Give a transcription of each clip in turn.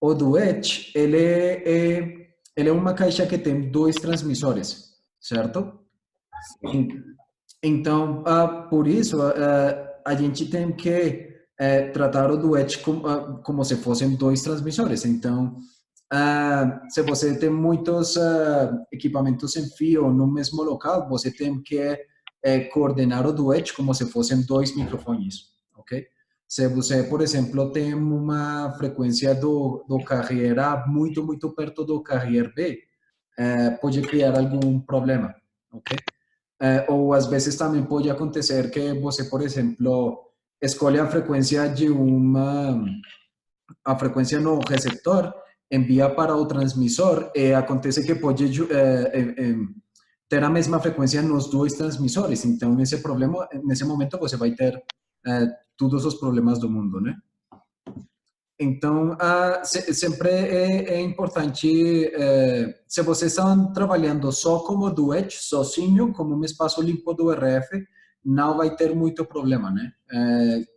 o Duet, ele é uma caixa que tem dois transmissores, certo? Então, por isso, a gente tem que tratar o Duet como se fossem dois transmissores. Então, se você tem muitos equipamentos em fio no mesmo local, você tem que coordenar o Duet como se fossem dois microfones, ok? Se você, por exemplo, tem uma frequência do carrier A muito perto do carrier B, pode criar algum problema, ok? Ou às vezes também pode acontecer que você, por exemplo, escolhe a frequência de a frequência no receptor, envia para o transmissor e acontece que pode ter a mesma frequência nos dois transmissores. Então, nesse momento, você vai ter todos os problemas do mundo, né? Então, sempre é importante, se vocês estão trabalhando só como Duet, sozinho, como um espaço limpo do RF, não vai ter muito problema, né?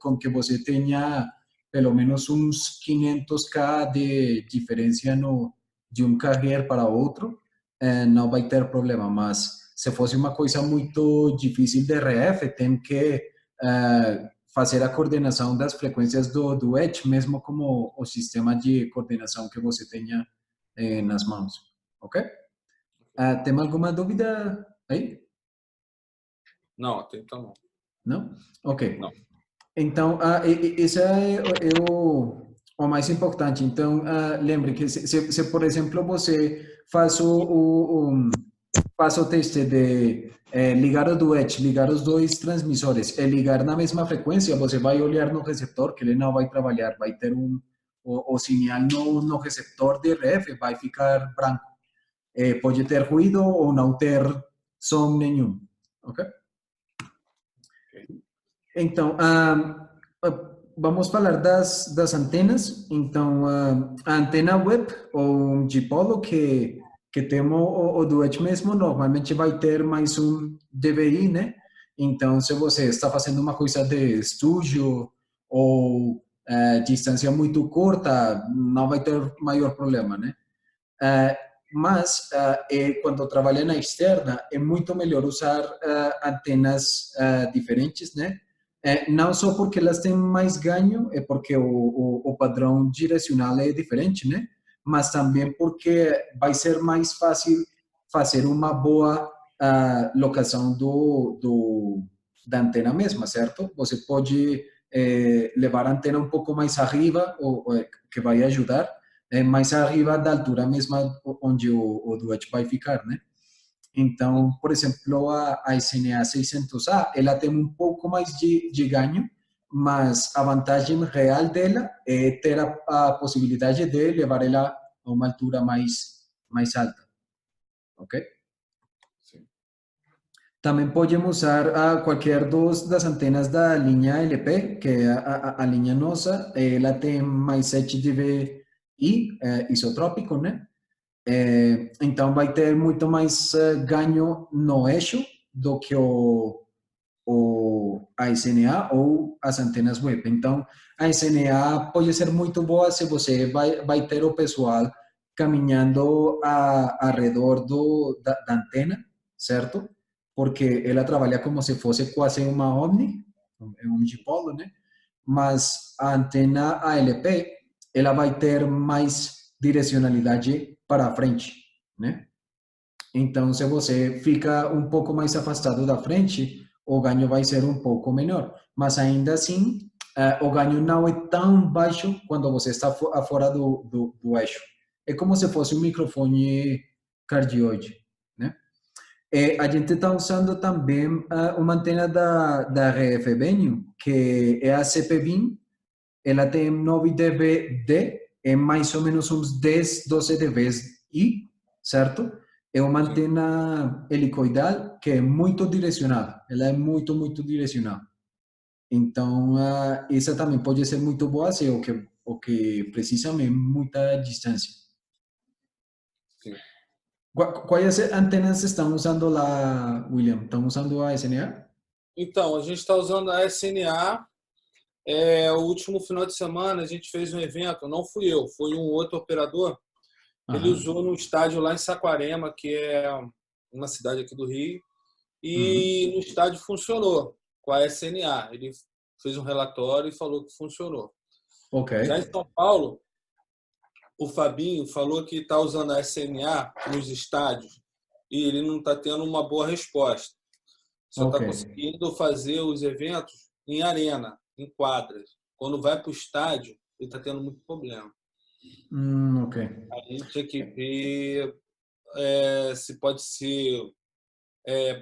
Com que você tenha pelo menos uns 500K de diferença de um carrier para outro, não vai ter problema. Mas se fosse uma coisa muito difícil de RF, tem que fazer a coordenação das frequências do Edge, mesmo como o sistema de coordenação que você tenha nas mãos. Ok? Tem alguma dúvida aí? Não, até então não. Não? Ok. Não. Então, isso é o mais importante. Então, lembre que se, por exemplo, você faz faz o teste de ligar o duet, ligar os dois transmissores e ligar na mesma frequência, você vai olhar no receptor que ele não vai trabalhar, vai ter o sinal no receptor de RF vai ficar branco. Pode ter ruído ou não ter som nenhum, ok? Então, vamos falar das antenas. Então, a antena web ou um dipolo que temos o Duet mesmo, normalmente vai ter mais um DVI, né? Então, se você está fazendo uma coisa de estúdio ou distância muito curta, não vai ter maior problema, né? Mas, quando trabalha na externa, é muito melhor usar antenas diferentes, né? Não só porque elas têm mais ganho, é porque o padrão direcional é diferente, né? Mas também porque vai ser mais fácil fazer uma boa locação da antena mesma, certo? Você pode levar a antena um pouco mais arriba, que vai ajudar, mais arriba da altura mesma onde o Duet vai ficar, né? Então, por exemplo, a SNA 600A, ela tem um pouco mais de ganho, mas a vantagem real dela é ter a possibilidade de levar ela a uma altura mais alta, ok? Sim. Também podemos usar qualquer das antenas da linha LP, que é a linha nossa, ela tem mais 7 dBi isotrópico, né? Então vai ter muito mais ganho no eixo do que a SNA ou as antenas web. Então, a SNA pode ser muito boa se você vai ter o pessoal caminhando ao redor da antena, certo? Porque ela trabalha como se fosse quase uma Omni, é um dipolo, né? Mas a antena ALP, ela vai ter mais direcionalidade para frente, né? Então, se você fica um pouco mais afastado da frente, o ganho vai ser um pouco menor. Mas ainda assim, o ganho não é tão baixo quando você está fora do eixo. É como se fosse um microfone cardioide, né? A gente está usando também uma antena da RF Venue, que é a CP20. Ela tem 9 dB, é mais ou menos uns 10, 12 dBi, certo? É uma antena helicoidal que é muito direcionada. Ela é muito direcionada. Então, essa também pode ser muito boa se o que precisa é muita distância. Sim. Quais antenas estão usando lá, William? Estão usando a SNA? Então, a gente está usando a SNA O último final de semana a gente fez um evento, não fui eu, foi um outro operador. Ele Ajá. usou no estádio lá em Saquarema, que é uma cidade aqui do Rio, Ujú. e no estádio funcionou com a SNA. Ele fez um relatório e falou que funcionou. Ok. Já em São Paulo, o Fabinho falou que está usando a SNA nos estádios e ele não está tendo uma boa resposta. Só está Ok. conseguindo fazer os eventos em arena, em quadras. Quando vai para o estádio, ele está tendo muito problema. Ok. A gente tinha que ver se pode ser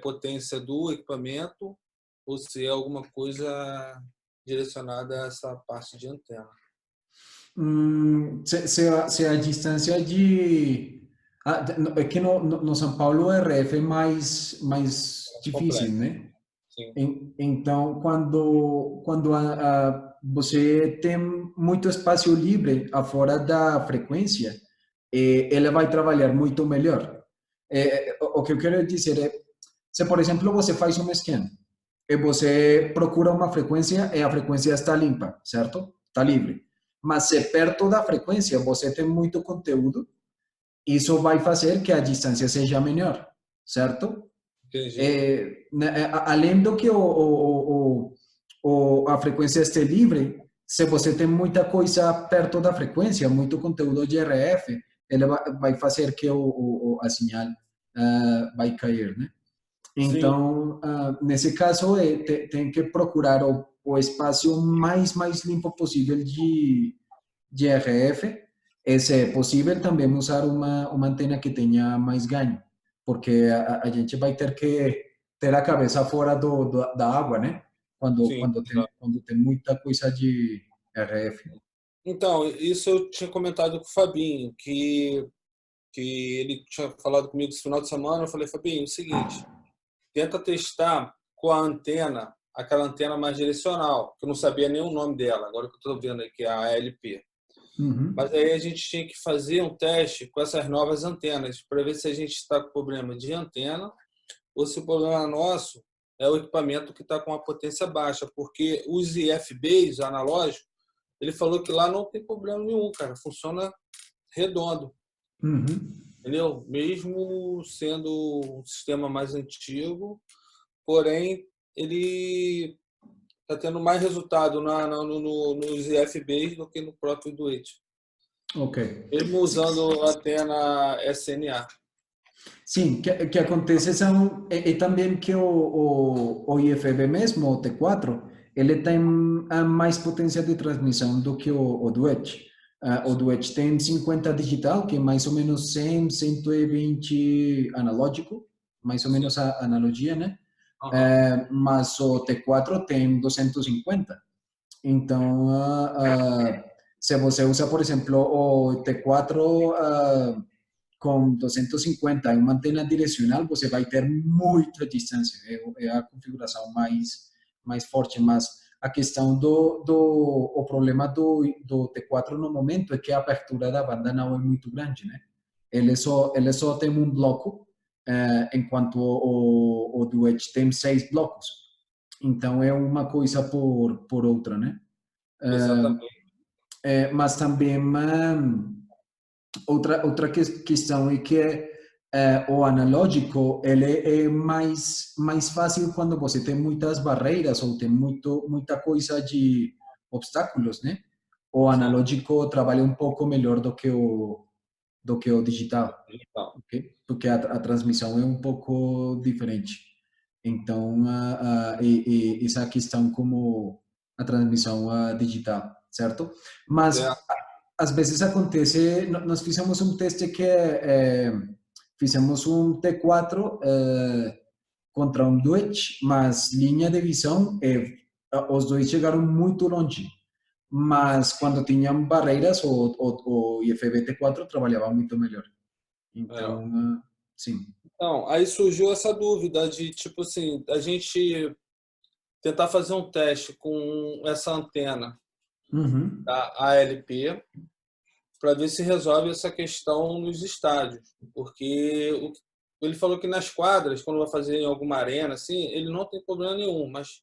potência do equipamento ou se é alguma coisa direcionada a essa parte de antena. Se a distância é que no São Paulo o RF é mais difícil, Complexo, né? sim. Então, quando você tem muito espaço livre afora da frequência, ela vai trabalhar muito melhor. O que eu quero dizer é, se por exemplo você faz um scan e você procura uma frequência e a frequência está limpa, certo? Está livre. Mas se perto da frequência você tem muito conteúdo, isso vai fazer que a distância seja menor, certo? Entendi. Além do que a frequência esteja livre, se você tem muita coisa perto da frequência, muito conteúdo de RF, ele vai fazer que a señal vai cair, né? Sim, Então, nesse caso, tem que procurar o espaço mais limpo possível de RF. E, se é possível, também usar uma antena que tenha mais ganho, porque a gente vai ter que ter a cabeça fora da água, né? Quando, sim. quando, tem, quando tem muita coisa de RF. Então, isso eu tinha comentado com o Fabinho, que ele tinha falado comigo esse final de semana. Eu falei, Fabinho, é o seguinte, tenta testar com a antena, aquela antena mais direcional, que eu não sabia nem o nome dela, agora que eu estou vendo aqui, a ALP. Mas Uhum. aí a gente tinha que fazer um teste com essas novas antenas, para ver se a gente está com problema de antena ou se o problema nosso é o equipamento que está com a potência baixa, porque os IFBs analógicos, ele falou que lá não tem problema nenhum, cara, funciona redondo, Uhum. entendeu? Mesmo sendo um sistema mais antigo, porém ele está tendo mais resultado nos IFBs do que no próprio Duet, Ok. mesmo usando a antena SNA. Sim, que acontece são, também que o IFB mesmo, o T4, ele tem mais potência de transmissão do que o Duet. O Duet tem 50 digital, que é mais ou menos 100, 120 analógico, mais ou Sim. menos a analogia, né? Uhum. Mas o T4 tem 250. Então, se você usa, por exemplo, o T4 com 250 em uma antena direcional, você vai ter muita distância. É a configuração mais forte, mas a questão o problema do T4 no momento é que a abertura da banda não é muito grande, né? Ele só tem um bloco, enquanto o do Edge tem 6 blocos. Então é uma coisa por outra, né? Exatamente. Mas também outra questão é que o analógico ele é mais fácil quando você tem muitas barreiras ou tem muita coisa de obstáculos, né? O Sim. analógico trabalha um pouco melhor do que o digital, Então, ok? Porque a transmissão é um pouco diferente. Então, essa questão como a transmissão digital, certo? Mas certo. às vezes acontece, nós fizemos um teste que fizemos um T4 contra um Deutsch, mas linha de visão, os dois chegaram muito longe. Mas quando tinham barreiras, o IFB T4 trabalhava muito melhor. É. Então, sim. Então, aí surgiu essa dúvida de, tipo assim, a gente tentar fazer um teste com essa antena Uhum. da ALP para ver se resolve essa questão nos estádios. Porque ele falou que nas quadras, quando vai fazer em alguma arena, assim, ele não tem problema nenhum, mas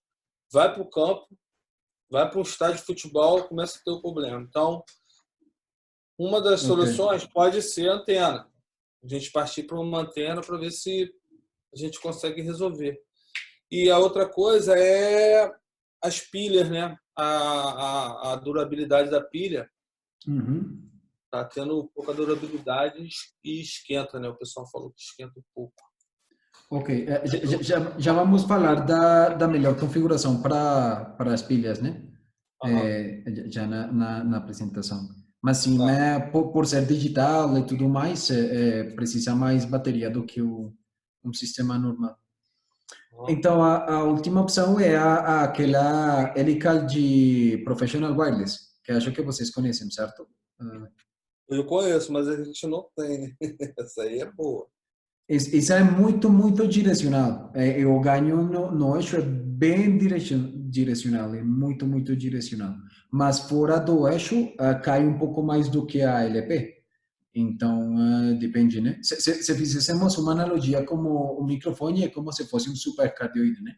vai para o campo, vai para um estádio de futebol, começa a ter o problema. Então, uma das soluções pode ser a antena. A gente partir para uma antena para ver se a gente consegue resolver. E a outra coisa é as pilhas, né? A durabilidade da pilha. Uhum. Tá tendo pouca durabilidade e esquenta, né? O pessoal falou que esquenta um pouco. Ok, já vamos falar da melhor configuração para as pilhas, né? Já na apresentação. Mas sim, Tá. né, por ser digital e tudo mais, precisa mais bateria do que um sistema normal. Então, a última opção é aquela helical de Professional Wireless, que acho que vocês conhecem, certo? Eu conheço, mas a gente não tem, né? Essa aí é boa. Essa é muito, muito direcional. O ganho no eixo é bem direcional, é muito, muito direcional. Mas fora do eixo, cai um pouco mais do que a LP. Então, depende, né? Se fizéssemos uma analogia como o microfone, é como se fosse um supercardioide, né?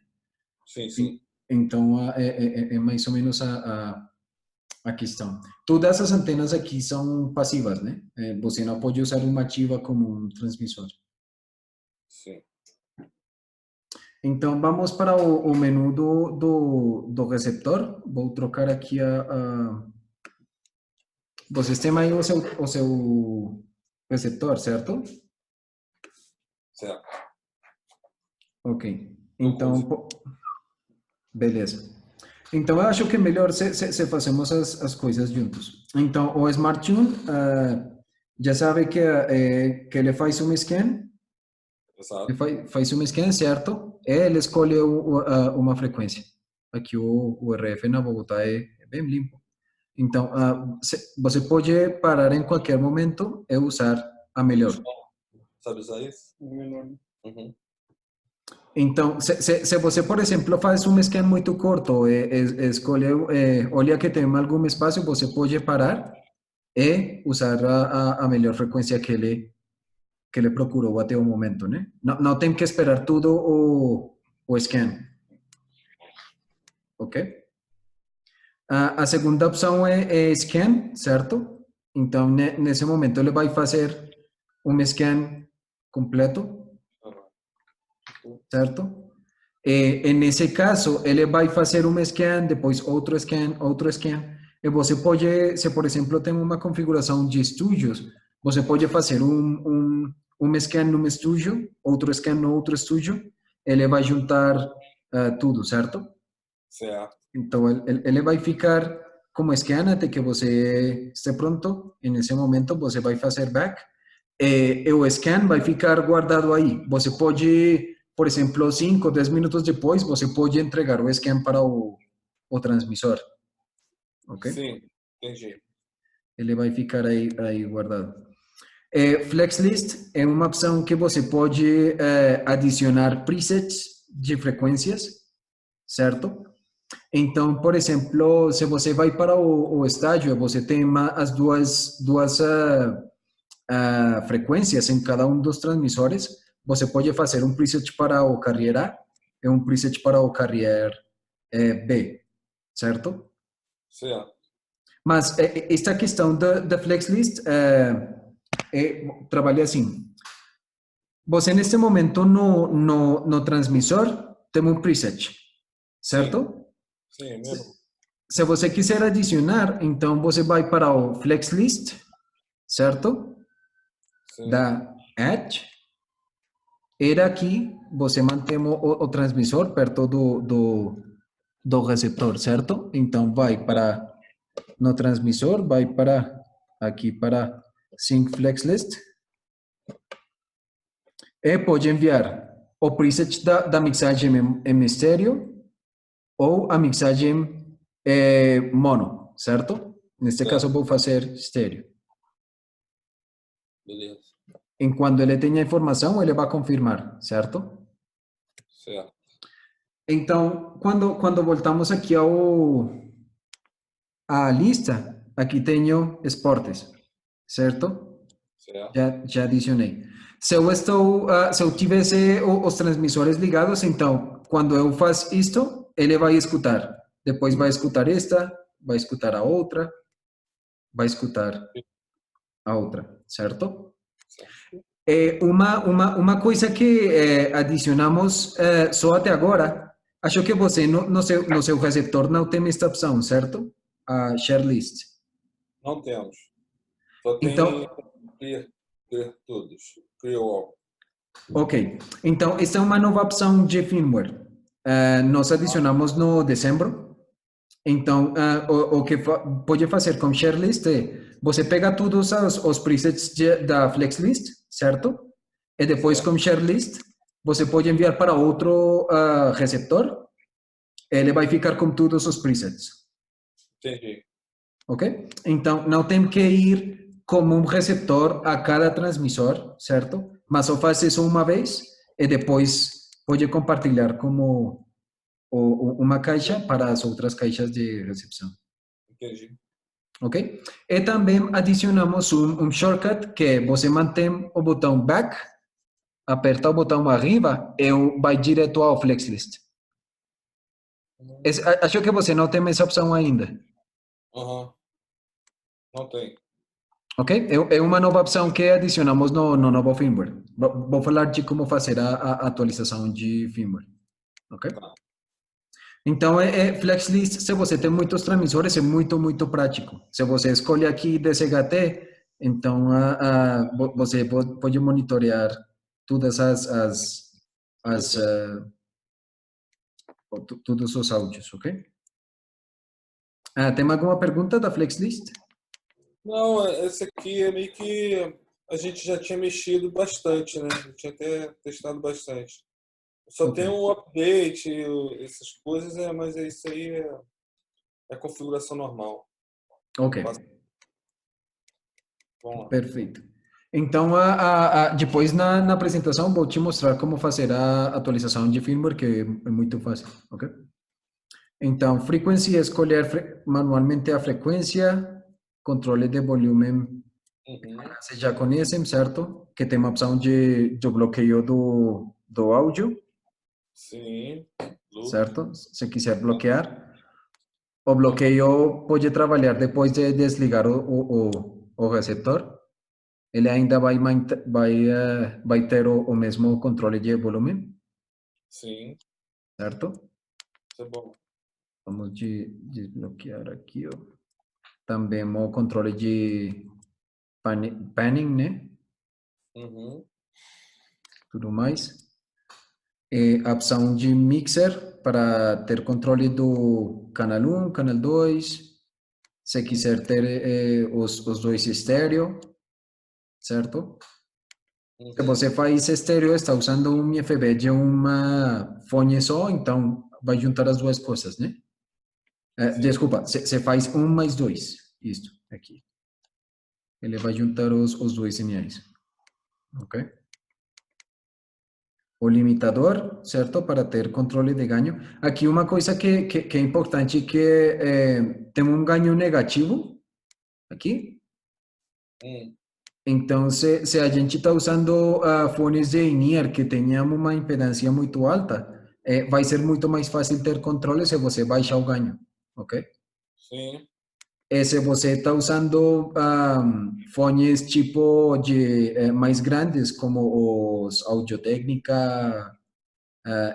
Sim, sim. Então, é mais ou menos a questão. Todas as antenas aqui são passivas, né? Você não pode usar uma ativa como um transmissor. Sim. Então, vamos para o menu do receptor. Vou trocar aqui vocês têm aí o seu receptor, certo? Certo. Ok. Então, beleza. Então, eu acho que é melhor se fazemos as coisas juntos. Então, o Smart Tune já sabe que ele faz um scan. Exato. Ele faz um scan, certo? E ele escolhe uma frequência. Aqui o RF na Bogotá é bem limpo. Então, você pode parar em qualquer momento e usar a melhor. Sabe usar isso? Uhum. Então, se você, por exemplo, faz um scan muito curto e escolhe, olha que tem algum espaço, você pode parar e usar a melhor frequência que ele procurou até o momento, né? Não tem que esperar tudo o scan, ok? A segunda opção é scan, certo? Então, nesse momento, ele vai fazer um scan completo, certo? Nesse caso, ele vai fazer um scan, depois outro scan, outro scan. E você pode, se por exemplo tem uma configuração de estúdios, você pode fazer um scan num estúdio, outro scan no outro estúdio, ele vai juntar tudo, certo? Certo. Então, ele vai ficar como scan até que você esteja pronto. Nesse momento, você vai fazer back. E o scan vai ficar guardado aí. Você pode, por exemplo, 5, 10 minutos depois, você pode entregar o scan para o transmissor. Ok? Sim, entendi. Ele vai ficar aí guardado. FlexList é uma opção que você pode adicionar presets de frequências, certo? Então, por exemplo, se você vai para o estádio, você tem as duas frequências em cada um dos transmissores, você pode fazer um preset para o carrier A e um preset para o carrier B, certo? Certo. Mas esta questão da FlexList trabalha assim. Você, neste momento, no transmissor, tem um preset, certo? Sim, é mesmo. Se você quiser adicionar, então você vai para o FlexList, certo? Sim. Da Add. E aqui você mantém o transmissor perto do receptor, certo? Então vai para no transmissor, vai para aqui para Sync FlexList e pode enviar o preset da mixagem em estéreo ou a mixagem mono, certo? Neste caso vou fazer estéreo. Beleza. Enquanto ele tenha informação, ele vai confirmar, certo? Certo. Então, quando voltamos aqui à lista, aqui tenho esportes, certo? Certo. Já adicionei. Se eu tivesse os transmissores ligados, então, quando eu faço isto, ele vai escutar. depois vai escutar esta, vai escutar a outra, vai escutar a outra, certo? Uma coisa que adicionamos só até agora, acho que você no seu receptor não tem esta opção, certo? A share list. Não temos. Só tem Então, clear todos. Clear all. ok. Então, esta é uma nova opção de firmware. Nós adicionamos no dezembro. Então, o que pode fazer com share list é, você pega todos os presets da flex list, certo? E depois Certo. com share list, você pode enviar para outro receptor. Ele vai ficar com todos os presets. Entendi. Ok? Então, não tem que ir como um receptor a cada transmissor, certo? Mas só faz isso uma vez e depois pode compartilhar como uma caixa para as outras caixas de recepção. Entendi. Ok? E também adicionamos um shortcut que você mantém o botão back, aperta o botão arriba e vai direto ao FlexList. Acho que você não tem essa opção ainda. Uhum. Não tem. Ok? É uma nova opção que adicionamos no novo firmware. Vou falar de como fazer a atualização de firmware. Ok? Tá. Então, FlexList, se você tem muitos transmissores, é muito prático. Se você escolhe aqui DCHT, então você pode monitorear todas todos os áudios, ok? Tem alguma pergunta da FlexList? Não, esse aqui é meio que a gente já tinha mexido bastante, né? Eu tinha até testado bastante. Só Ok, tem o update, essas coisas, mas isso aí é configuração normal. ok, Vamos lá. perfeito. Então, depois na apresentação vou te mostrar como fazer a atualização de firmware, que é muito fácil, ok? Então, frequência, escolher manualmente a frequência, controle de volume, Uhum. vocês já conhecem, certo? Que tem uma opção de bloqueio do áudio, Sim. Loop. certo? Se quiser bloquear. O bloqueio pode trabalhar depois de desligar o receptor. Ele ainda vai ter o mesmo controle de volume, Sim. certo? Isso é bom. Vamos desbloquear aqui, ó. Também o controle de panning, né? Uhum. Tudo mais. E a opção de mixer para ter controle do canal 1, canal 2. Se quiser ter os dois estéreo, certo? Se Uhum. você faz estéreo, está usando um IFB de uma fone só, então vai juntar as duas coisas, né? Sim. Desculpa, você faz um mais dois. Isto, aqui. Ele vai juntar os dois señais. Ok? O limitador, certo? Para ter controle de ganho. Aqui uma coisa que é importante que tem um ganho negativo aqui. Hum. Então, se a gente está usando fones de in-ear que tenham uma impedância muito alta, vai ser muito mais fácil ter controle se você baixar o ganho, ok? Sim. E se você está usando fones tipo de mais grandes, como os Audio-Técnica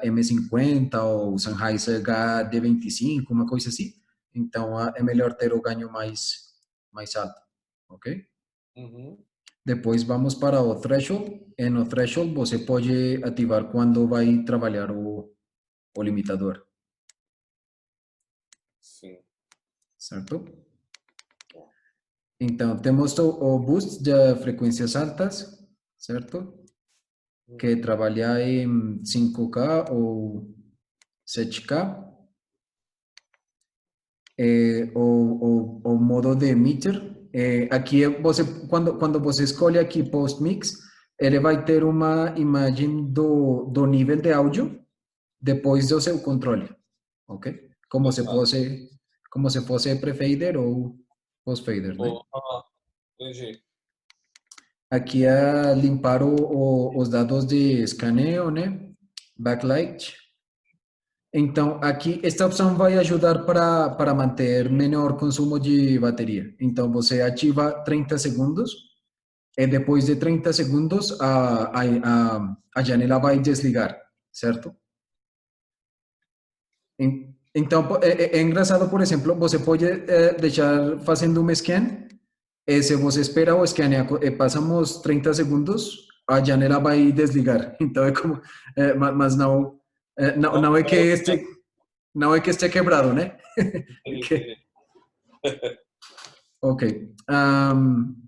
M50 ou Sennheiser HD25, uma coisa assim, então é melhor ter o ganho mais alto, ok? Uhum. Depois vamos para o threshold. E no threshold você pode ativar quando vai trabalhar o limitador, Sim. certo? Então, temos o boost de frequências altas, certo? Que Uhum. trabalha em 5K ou 7K. O modo de meter. Aqui você, quando você escolhe aqui post mix, ele vai ter uma imagem do nível de áudio depois do seu controle, ok? Exato. Como se fosse pre-fader ou post-fader, né? Entendi. Aqui é limpar os dados de escaneio, né? Backlight. Então, aqui, esta opção vai ajudar para manter menor consumo de bateria. Então, você ativa 30 segundos e depois de 30 segundos a janela vai desligar, certo? Então, é engraçado, por exemplo, você pode deixar fazendo um scan e se você espera o scan e passamos 30 segundos, a janela vai desligar. Então, é como, mas não, não é que não é que esté quebrado, né? Que- ok.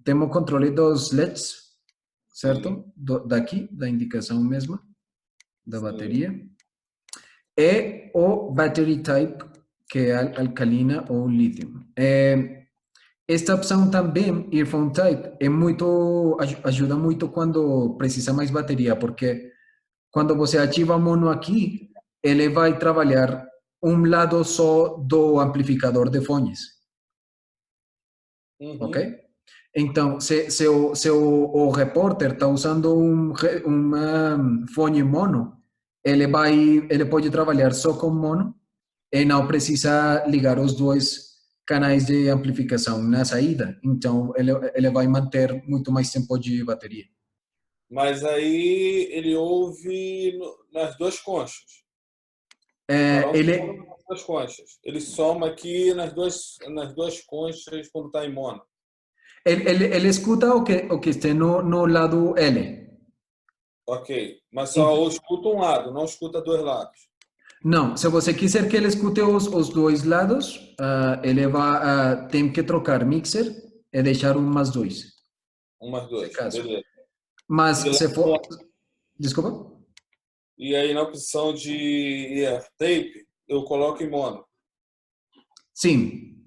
Temos controle dos LEDs, certo? Daqui, da indicação mesma, da bateria. E o battery type, que é alcalina ou lítio. Esta opção também, earphone type, ajuda muito quando precisa mais bateria, porque quando você ativa mono aqui, ele vai trabalhar um lado só do amplificador de fones, ok? Então, se o repórter está usando um fone mono, ele pode trabalhar só com mono e não precisa ligar os dois canais de amplificação na saída. Então, ele vai manter muito mais tempo de bateria. Mas aí ele ouve nas duas conchas. É, Canal soma ele, nas duas conchas. Ele soma aqui nas duas conchas quando está em mono. ele escuta o que está no lado L. Ok. Mas só escuta um lado, não escuta dois lados. Não, se você quiser que ele escute os dois lados, ele vai tem que trocar mixer e deixar um mais dois, Umas nesse duas. caso. Beleza. Mas E, lá- se for... Desculpa? e aí na opção de ear tape, eu coloco em mono. Sim, em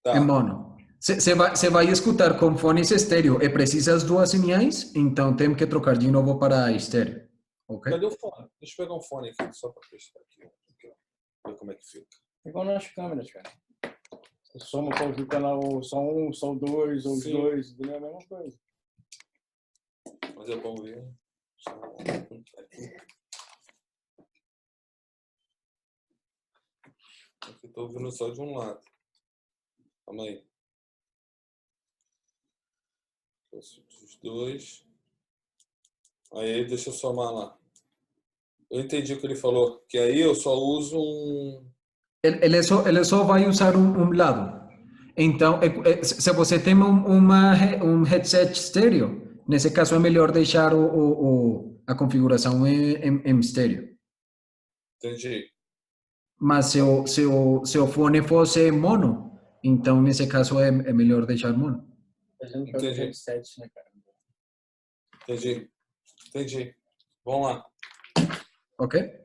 Tá. mono. Você vai escutar com fones estéreo e precisa as duas señais, então tem que trocar de novo para estéreo. Ok? Cadê o fone? Deixa eu pegar um fone aqui, só para testar aqui. Ver como é que fica. Igual nas câmeras, cara. Você soma para ouvir o canal só um, só dois, ou os Sim. dois, entendeu? É a mesma coisa. Mas é bom ver. Aqui tô ouvindo só de um lado. Calma aí. Os dois. Aí deixa eu somar lá. Eu entendi o que ele falou. Que aí eu só uso um. Ele só vai usar um lado. Então, se você tem um headset estéreo, nesse caso é melhor deixar a configuração em estéreo. Entendi. Mas se o fone fosse mono, então nesse caso é melhor deixar mono. Fazendo para Entendi. headsets, né, cara? Entendi. Vamos lá. Ok?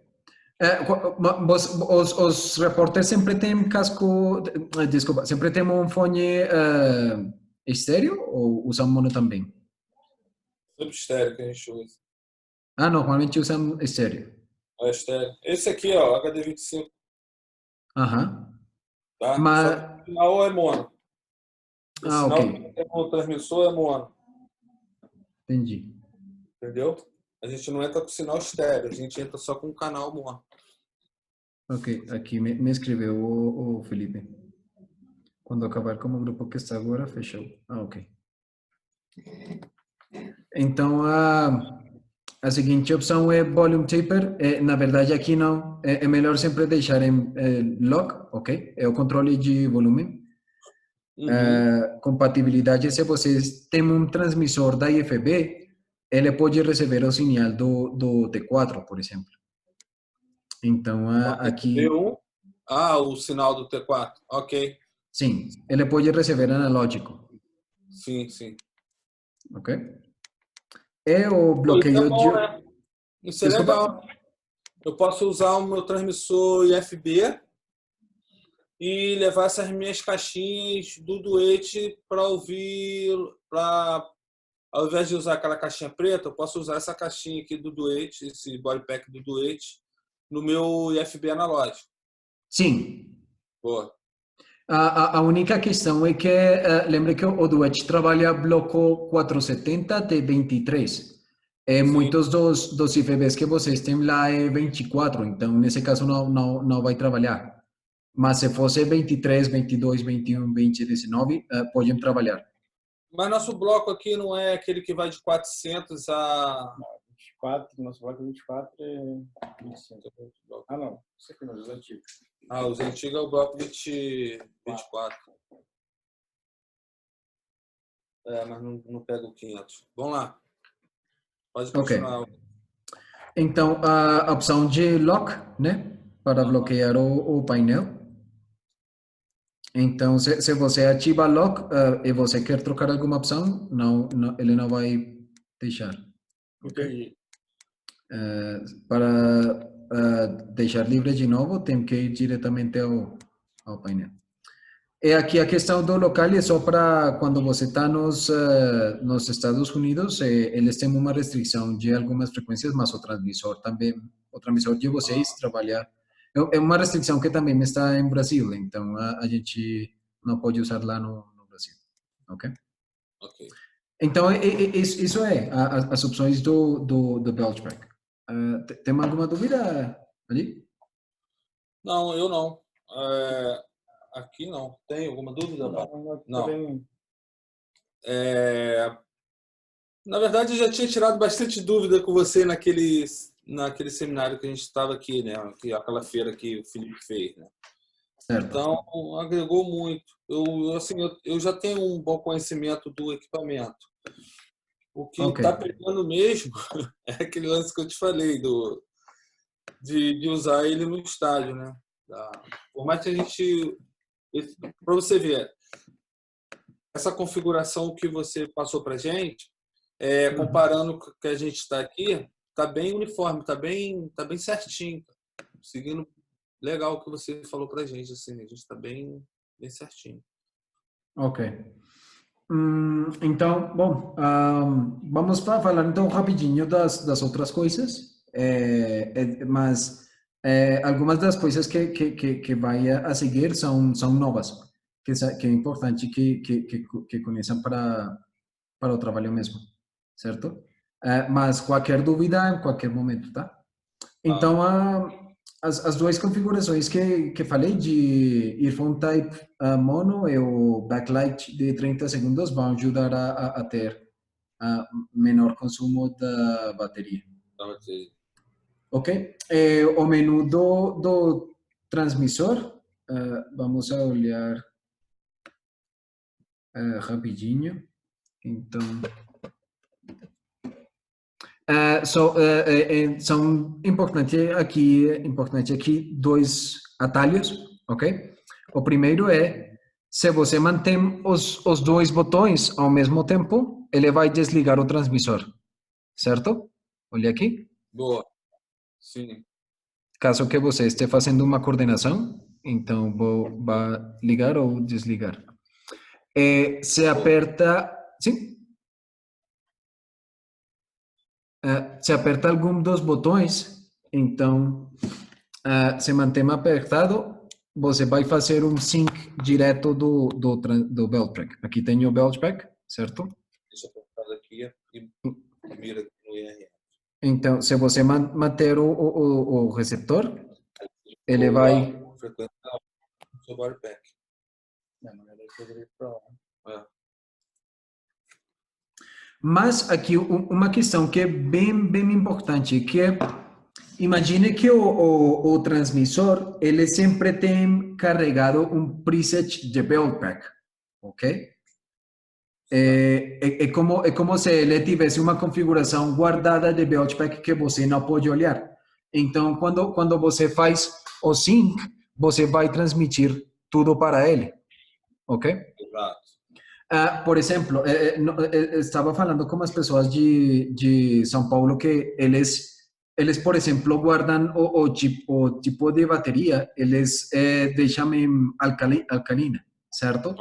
Os repórteres sempre têm casco, desculpa, sempre têm um fone estéreo ou usam mono também? Sempre estéreo que a gente usa. Normalmente usam estéreo. É estéreo. Esse aqui, ó, HD25, Aham. tá? Só que Mas, o sinal é mono. O ok, sinal que tem no transmissor é mono. entendi. Entendeu? A gente não entra com sinal estéreo, a gente entra só com o canal mono. Ok, aqui me escreveu o Felipe. Quando acabar como o grupo que está agora, fechou. Ok. Então, a seguinte opção é volume taper. Na verdade, aqui não. É melhor sempre deixar em lock, ok? É o controle de volume. Compatibilidade, se você tem um transmissor da IFB, ele pode receber o sinal do T4, por exemplo. Então, aqui, B1. O sinal do T4. Ok. sim, ele pode receber analógico, Sim. ok? É o Isso é bloqueio bom, de... né? Isso é Desculpa? legal. Eu posso usar o meu transmissor IFB e levar essas minhas caixinhas do Duet para ouvir, ao invés de usar aquela caixinha preta, eu posso usar essa caixinha aqui do Duet, esse body pack do Duet, no meu IFB analógico. Sim. Boa. A única questão é que, lembre que o Duet trabalha bloco 470 T23. Sim. muitos dos IFBs que vocês têm lá é 24, então nesse caso não vai trabalhar. Mas se fosse 23, 22, 21, 20, 19, podem trabalhar. Mas nosso bloco aqui não é aquele que vai de 400 a... 24, nosso bloco 24 é 25. Ah, não. Isso aqui não, os antigos. Ah, os antigos é o bloco 24. Mas não pega o 500. Vamos lá. Pode Ok. continuar. Então, a opção de lock, né? Para bloquear o painel. Então, se você ativa lock e você quer trocar alguma opção, ele não vai deixar. Entendi. Para deixar livre de novo, tem que ir diretamente ao painel. E aqui a questão do local é só para quando você está nos Estados Unidos, eles têm uma restrição de algumas frequências, mas o transmissor também, o transmissor de vocês trabalha. É uma restrição que também está em Brasil, então a gente não pode usar lá no Brasil, ok? Ok. Então, isso é as opções do Belchback. Tem alguma dúvida ali? Não, eu não. Aqui não. Tem alguma dúvida? Não. Na verdade, eu já tinha tirado bastante dúvida com você naquele seminário que a gente estava aqui, né? Aquela feira que o Felipe fez, né? Certo. Então, agregou muito. Eu já tenho um bom conhecimento do equipamento. O que está pegando mesmo é aquele lance que eu te falei, de usar ele no estádio, né? Por mais que a gente... Para você ver, essa configuração que você passou para a gente, comparando com o que a gente está aqui, está bem uniforme, está bem certinho. Seguindo legal o que você falou para a gente. Assim, a gente está bem certinho. Ok. Então, bom, vamos falar então rapidinho das outras coisas, mas algumas das coisas que vai a seguir são novas, que é importante que conheçam para o trabalho mesmo, certo? Mas qualquer dúvida em qualquer momento, tá? Então, as duas configurações que falei de Earphone Type mono e o backlight de 30 segundos vão ajudar a ter menor consumo da bateria. Ok? O menu do transmissor, vamos a olhar rapidinho. Então... são importante aqui dois atalhos, ok? O primeiro é, se você mantém os dois botões ao mesmo tempo, ele vai desligar o transmissor, certo? Olha aqui. Boa. Sim. Caso que você esteja fazendo uma coordenação, então vai ligar ou desligar. Se aperta... Sim? Se aperta algum dos botões, então se mantém apertado, você vai fazer um sync direto do Beltpack. Aqui tem o Beltpack, certo? Deixa eu apertar aqui e mira aqui no IRF. Então, se você manter o receptor, ele vai... Frequentar o seu Beltpack. Mas aqui uma questão que é bem importante, que é, imagine que o transmissor, ele sempre tem carregado um preset de Beltpack, ok? É como se ele tivesse uma configuração guardada de Beltpack que você não pode olhar. Então, quando você faz o sync, você vai transmitir tudo para ele, ok? Exato. Por exemplo, estava falando com as pessoas de São Paulo que eles, por exemplo, guardam o tipo de bateria, eles deixam em alcalina, certo?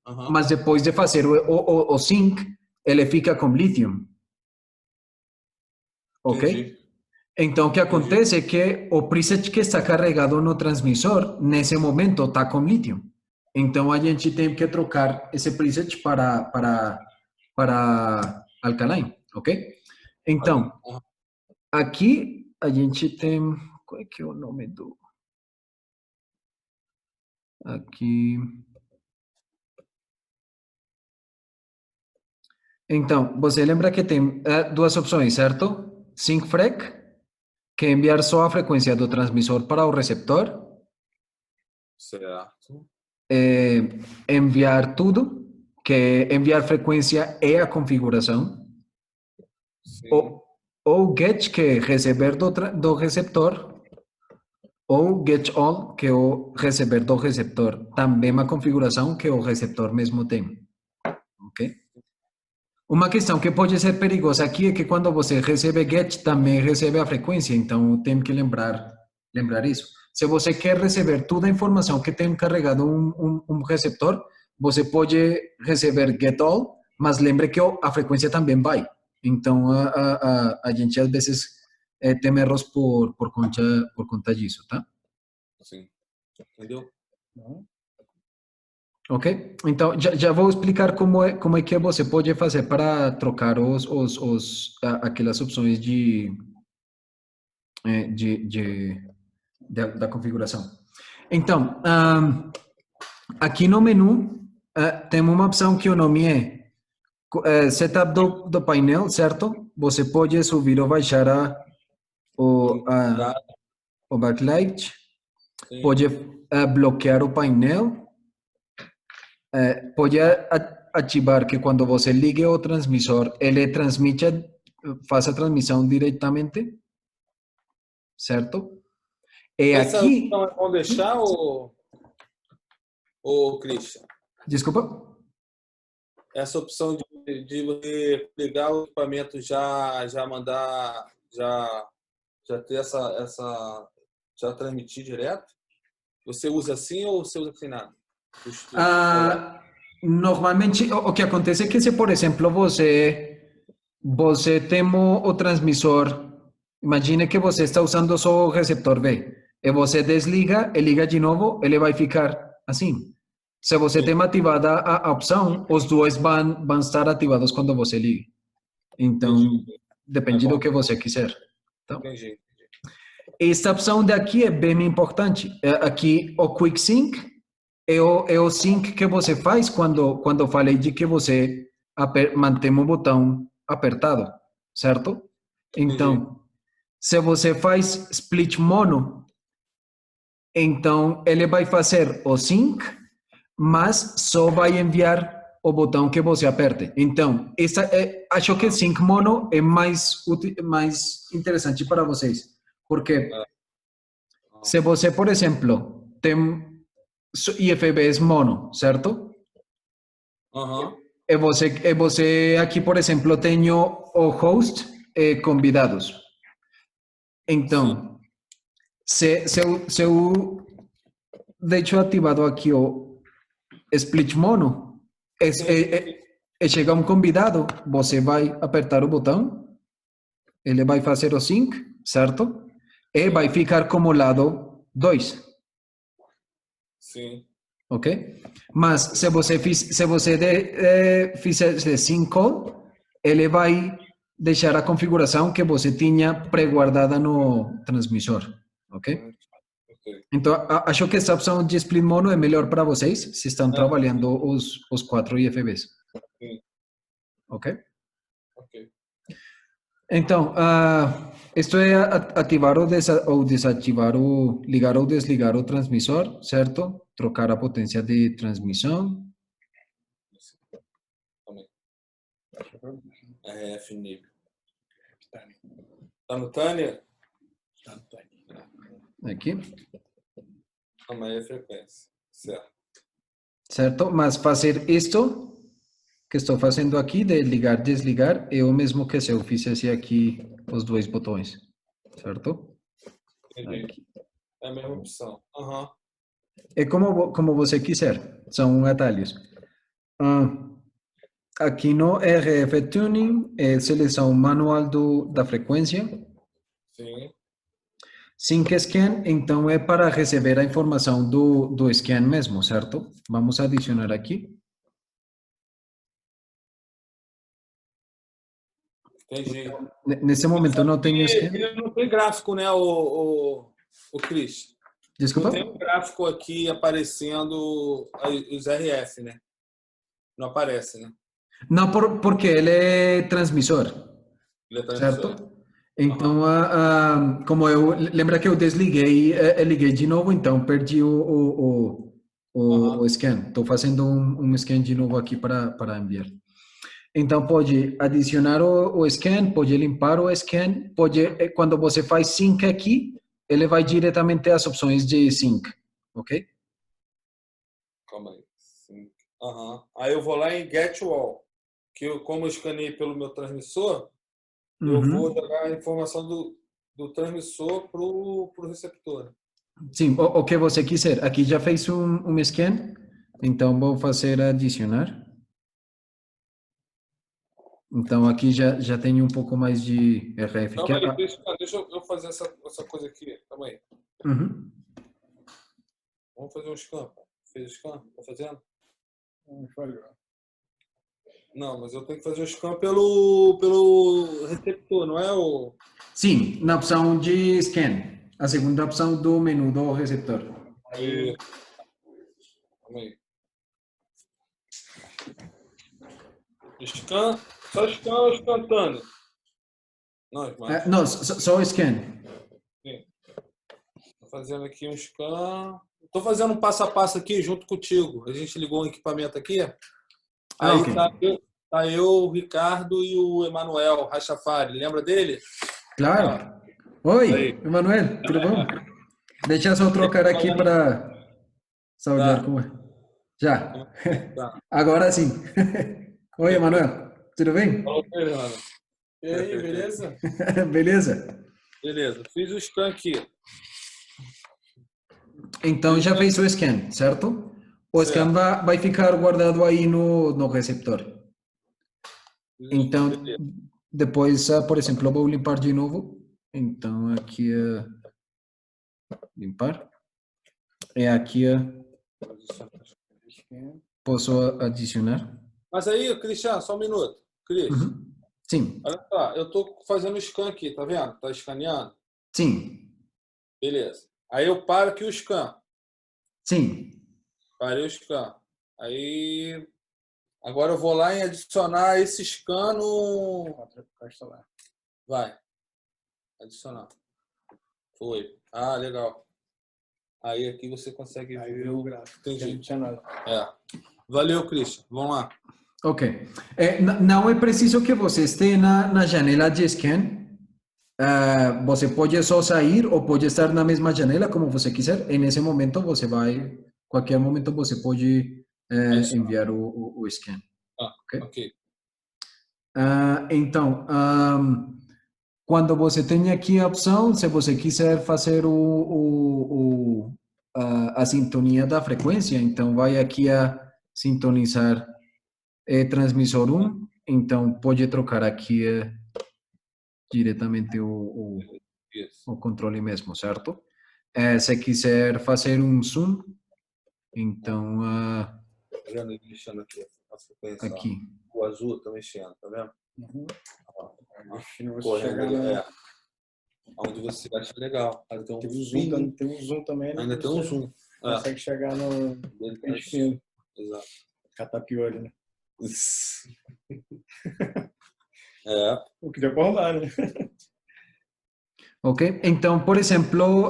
Uhum. Mas depois de fazer o sync, ele fica com lítio. Ok? Entendi. Então, o que acontece é que o preset que está carregado no transmissor, nesse momento, está com lítio. Então, a gente tem que trocar esse preset para alkaline, ok? Então, Aham. aqui a gente tem... Qual é que é o nome do... Aqui... Então, você lembra que tem duas opções, certo? SyncFrec, que é enviar só a frequência do transmissor para o receptor. Certo. Enviar tudo, que é enviar frequência e a configuração. Sim. Ou GET, que é receber do receptor. Ou GET ALL, que é o receber do receptor. Também uma configuração que o receptor mesmo tem. Ok? Uma questão que pode ser perigosa aqui é que quando você recebe GET, também recebe a frequência. Então, tem que lembrar isso. Se você quer receber toda a informação que tem carregado um receptor, você pode receber GET ALL, mas lembre que a frequência também vai. Então, a gente às vezes tem erros por conta disso, tá? Sim. Entendeu? Ok? Então, já vou explicar como é que você pode fazer para trocar aquelas opções da configuração. Então, aqui no menu, tem uma opção que o nome é Setup do painel, certo? Você pode subir ou baixar o backlight, Sim. pode bloquear o painel, pode ativar que quando você ligue o transmissor, ele faça a transmissão diretamente, certo? E Essa aqui, opção é bom deixar ou Christian? desculpa. Essa opção de você ligar o equipamento já mandar, já ter já transmitir direto? Você usa assim ou você usa sem nada? Normalmente, o que acontece é que se, por exemplo, você tem o transmissor, imagine que você está usando só o receptor B, e você desliga e liga de novo, ele vai ficar assim. Se você tem ativada a opção, os dois vão estar ativados quando você ligue. Então, Entendi. depende É do bom. que você quiser. Então, Entendi. esta opção daqui é bem importante. Aqui, o Quick Sync é o sync que você faz quando falei de que você mantém o botão apertado, certo? Entendi. Então, se você faz split mono, então ele vai fazer o sync, mas só vai enviar o botão que você aperte. Então, acho que sync mono é mais interessante para vocês, porque se você, por exemplo, tem IFBs mono, certo? Aham. E você aqui, por exemplo, tem o host convidados. Sim. Então, se eu deixo ativado aqui o split mono, chega um convidado, você vai apertar o botão, ele vai fazer o sync, certo? E vai ficar como lado 2. Sim. Ok? Mas se você fizer sync call, ele vai deixar a configuração que você tinha pré-guardada no transmissor. Ok? Ok. Então, acho que essa opção de split mono é melhor para vocês se estão É. trabalhando os 4 IFBs. Sim. Ok? Ok. Então, isto é ativar ou desativar ligar ou desligar o transmissor, certo? Trocar a potência de transmissão. Também. RF nível. Tá no Tânia? Aqui. Calma aí a frequência. Certo. Certo? Mas fazer isto que estou fazendo aqui, de ligar, desligar, é o mesmo que se eu fizesse aqui os dois botões. Certo? Entendi. Aqui. É a mesma opção. Aham. É como você quiser. São atalhos. Aqui no RF Tuning, é seleção manual da frequência. Sim. Sync Scan, então é para receber a informação do scan mesmo, certo? Vamos adicionar aqui. Entendi. Nesse momento não tenho scan. Ele não tem gráfico, né, o Cris? Desculpa? Não tem um gráfico aqui aparecendo os RF, né? Não aparece, né? Não, porque ele é transmissor, Ele é transmissor. certo? Então, como eu lembra que eu desliguei, liguei de novo, então perdi o scan. Estou fazendo um scan de novo aqui para enviar. Então, pode adicionar o scan, pode limpar o scan, pode, quando você faz sync aqui, ele vai diretamente às opções de sync, ok? Calma aí. Sim. Aí eu vou lá em Get All, que como eu escaneei pelo meu transmissor, eu vou jogar a informação do transmissor para o receptor. Sim, o que você quiser. Aqui já fez um scan, então vou fazer adicionar. Então aqui já tenho um pouco mais de RF. Calma aí, deixa eu fazer essa coisa aqui. Calma aí. Uhum. Vamos fazer um scan. Fez o scan? Tá fazendo? Não, mas eu tenho que fazer o scan pelo receptor, não é o... Sim, na opção de scan. A segunda opção do menu do receptor. Aí. Calma aí. Scan, só scan ou instantâneo? Não, mas... Não, só scan. Sim. Tô fazendo aqui um scan. Tô fazendo um passo a passo aqui junto contigo. A gente ligou um equipamento aqui. Aí okay. tá eu, o Ricardo e o Emanuel Rachafari. Lembra dele? Claro. Oi, Emanuel, tudo bom? Deixa eu só trocar aqui para saudar como é. Já. Tá. Agora sim. Oi, Emanuel. Tudo bem? Falou, Fernando. E aí, beleza? Beleza. Beleza. Fiz o scan aqui. Então, já fez o scan, certo? O scan vai ficar guardado aí no receptor. Então, depois, por exemplo, eu vou limpar de novo. Então, aqui é limpar. E aqui posso adicionar. Mas aí, Cristiano, só um minuto. Cris, sim. Olha só, eu estou fazendo o scan aqui, tá vendo? Tá escaneando? Sim. Beleza. Aí eu paro aqui o scan. Sim. Parei o scan. Aí, agora eu vou lá em adicionar esse scan no... Vai. Adicionar. Foi. Ah, legal. Aí aqui você consegue ver o gráfico. Entendi. Valeu, Cristian. Vamos lá. Ok. Não é preciso que você esteja na janela de scan. Você pode só sair ou pode estar na mesma janela, como você quiser. E nesse momento você vai... Qualquer momento você pode enviar o scan. Ok. Então, quando você tem aqui a opção, se você quiser fazer a sintonia da frequência, então vai aqui a sintonizar transmissor 1, então pode trocar aqui diretamente o controle mesmo, certo? Se quiser fazer um zoom, então mexendo aqui a frequência. Aqui. O azul tá mexendo, tá vendo? Onde você acha legal. Tem um zoom também, né? Ainda tem um zoom. Consegue chegar no fino. Exato. Catapiolho, né? O que deu para rolar, né? Ok, então, por exemplo,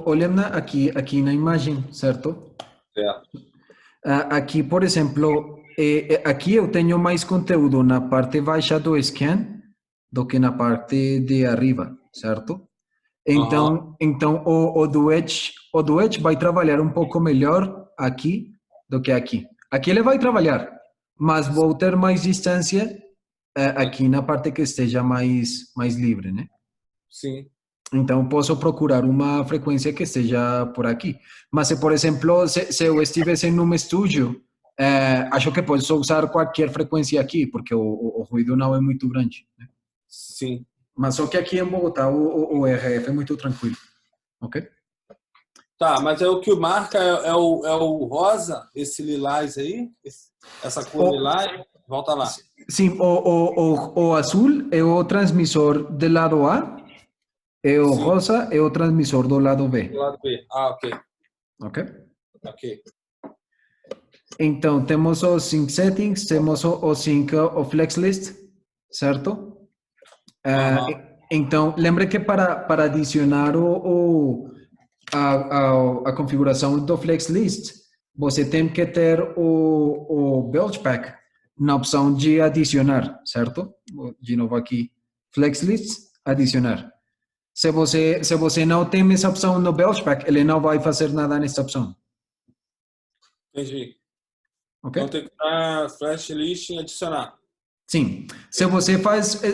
olhando aqui na imagem, certo? Aqui, por exemplo, aqui eu tenho mais conteúdo na parte baixa do scan do que na parte de arriba, certo? Então, o do Edge vai trabalhar um pouco melhor aqui do que aqui. Aqui ele vai trabalhar, mas vou ter mais distância aqui na parte que esteja mais livre, né? Sim. Então, posso procurar uma frequência que esteja por aqui. Mas, se, por exemplo, se eu estivesse em um estúdio, acho que posso usar qualquer frequência aqui, porque o ruído não é muito grande, né? Sim. Mas só que aqui em Bogotá o RF é muito tranquilo, ok? Tá, mas o que marca é o rosa, esse lilás aí? Essa cor lilás? Volta lá. Sim, o azul é o transmissor do lado A e o Sim. rosa é o transmissor do lado B. Do lado B. Ok. Ok? Ok. Então, temos os sync settings, temos o sync o flex list, certo? Então, lembre que para adicionar a configuração do flex list, você tem que ter o build pack na opção de adicionar, certo? De novo aqui, flex list, adicionar. Se você não tem essa opção no build pack, ele não vai fazer nada nessa opção. Entendi. Ok? Então tem que dar flash list e adicionar. Sim. Se você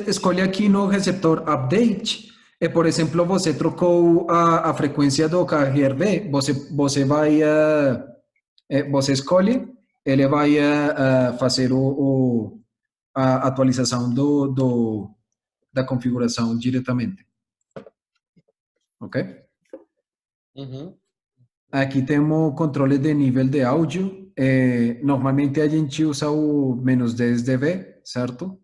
escolhe aqui no receptor update, e por exemplo, você trocou a frequência do KGRB, você vai, você escolhe, ele vai fazer a atualização da configuração diretamente. Ok? Uhum. Aqui temos controle de nível de áudio. Normalmente a gente usa o -10 dB, certo?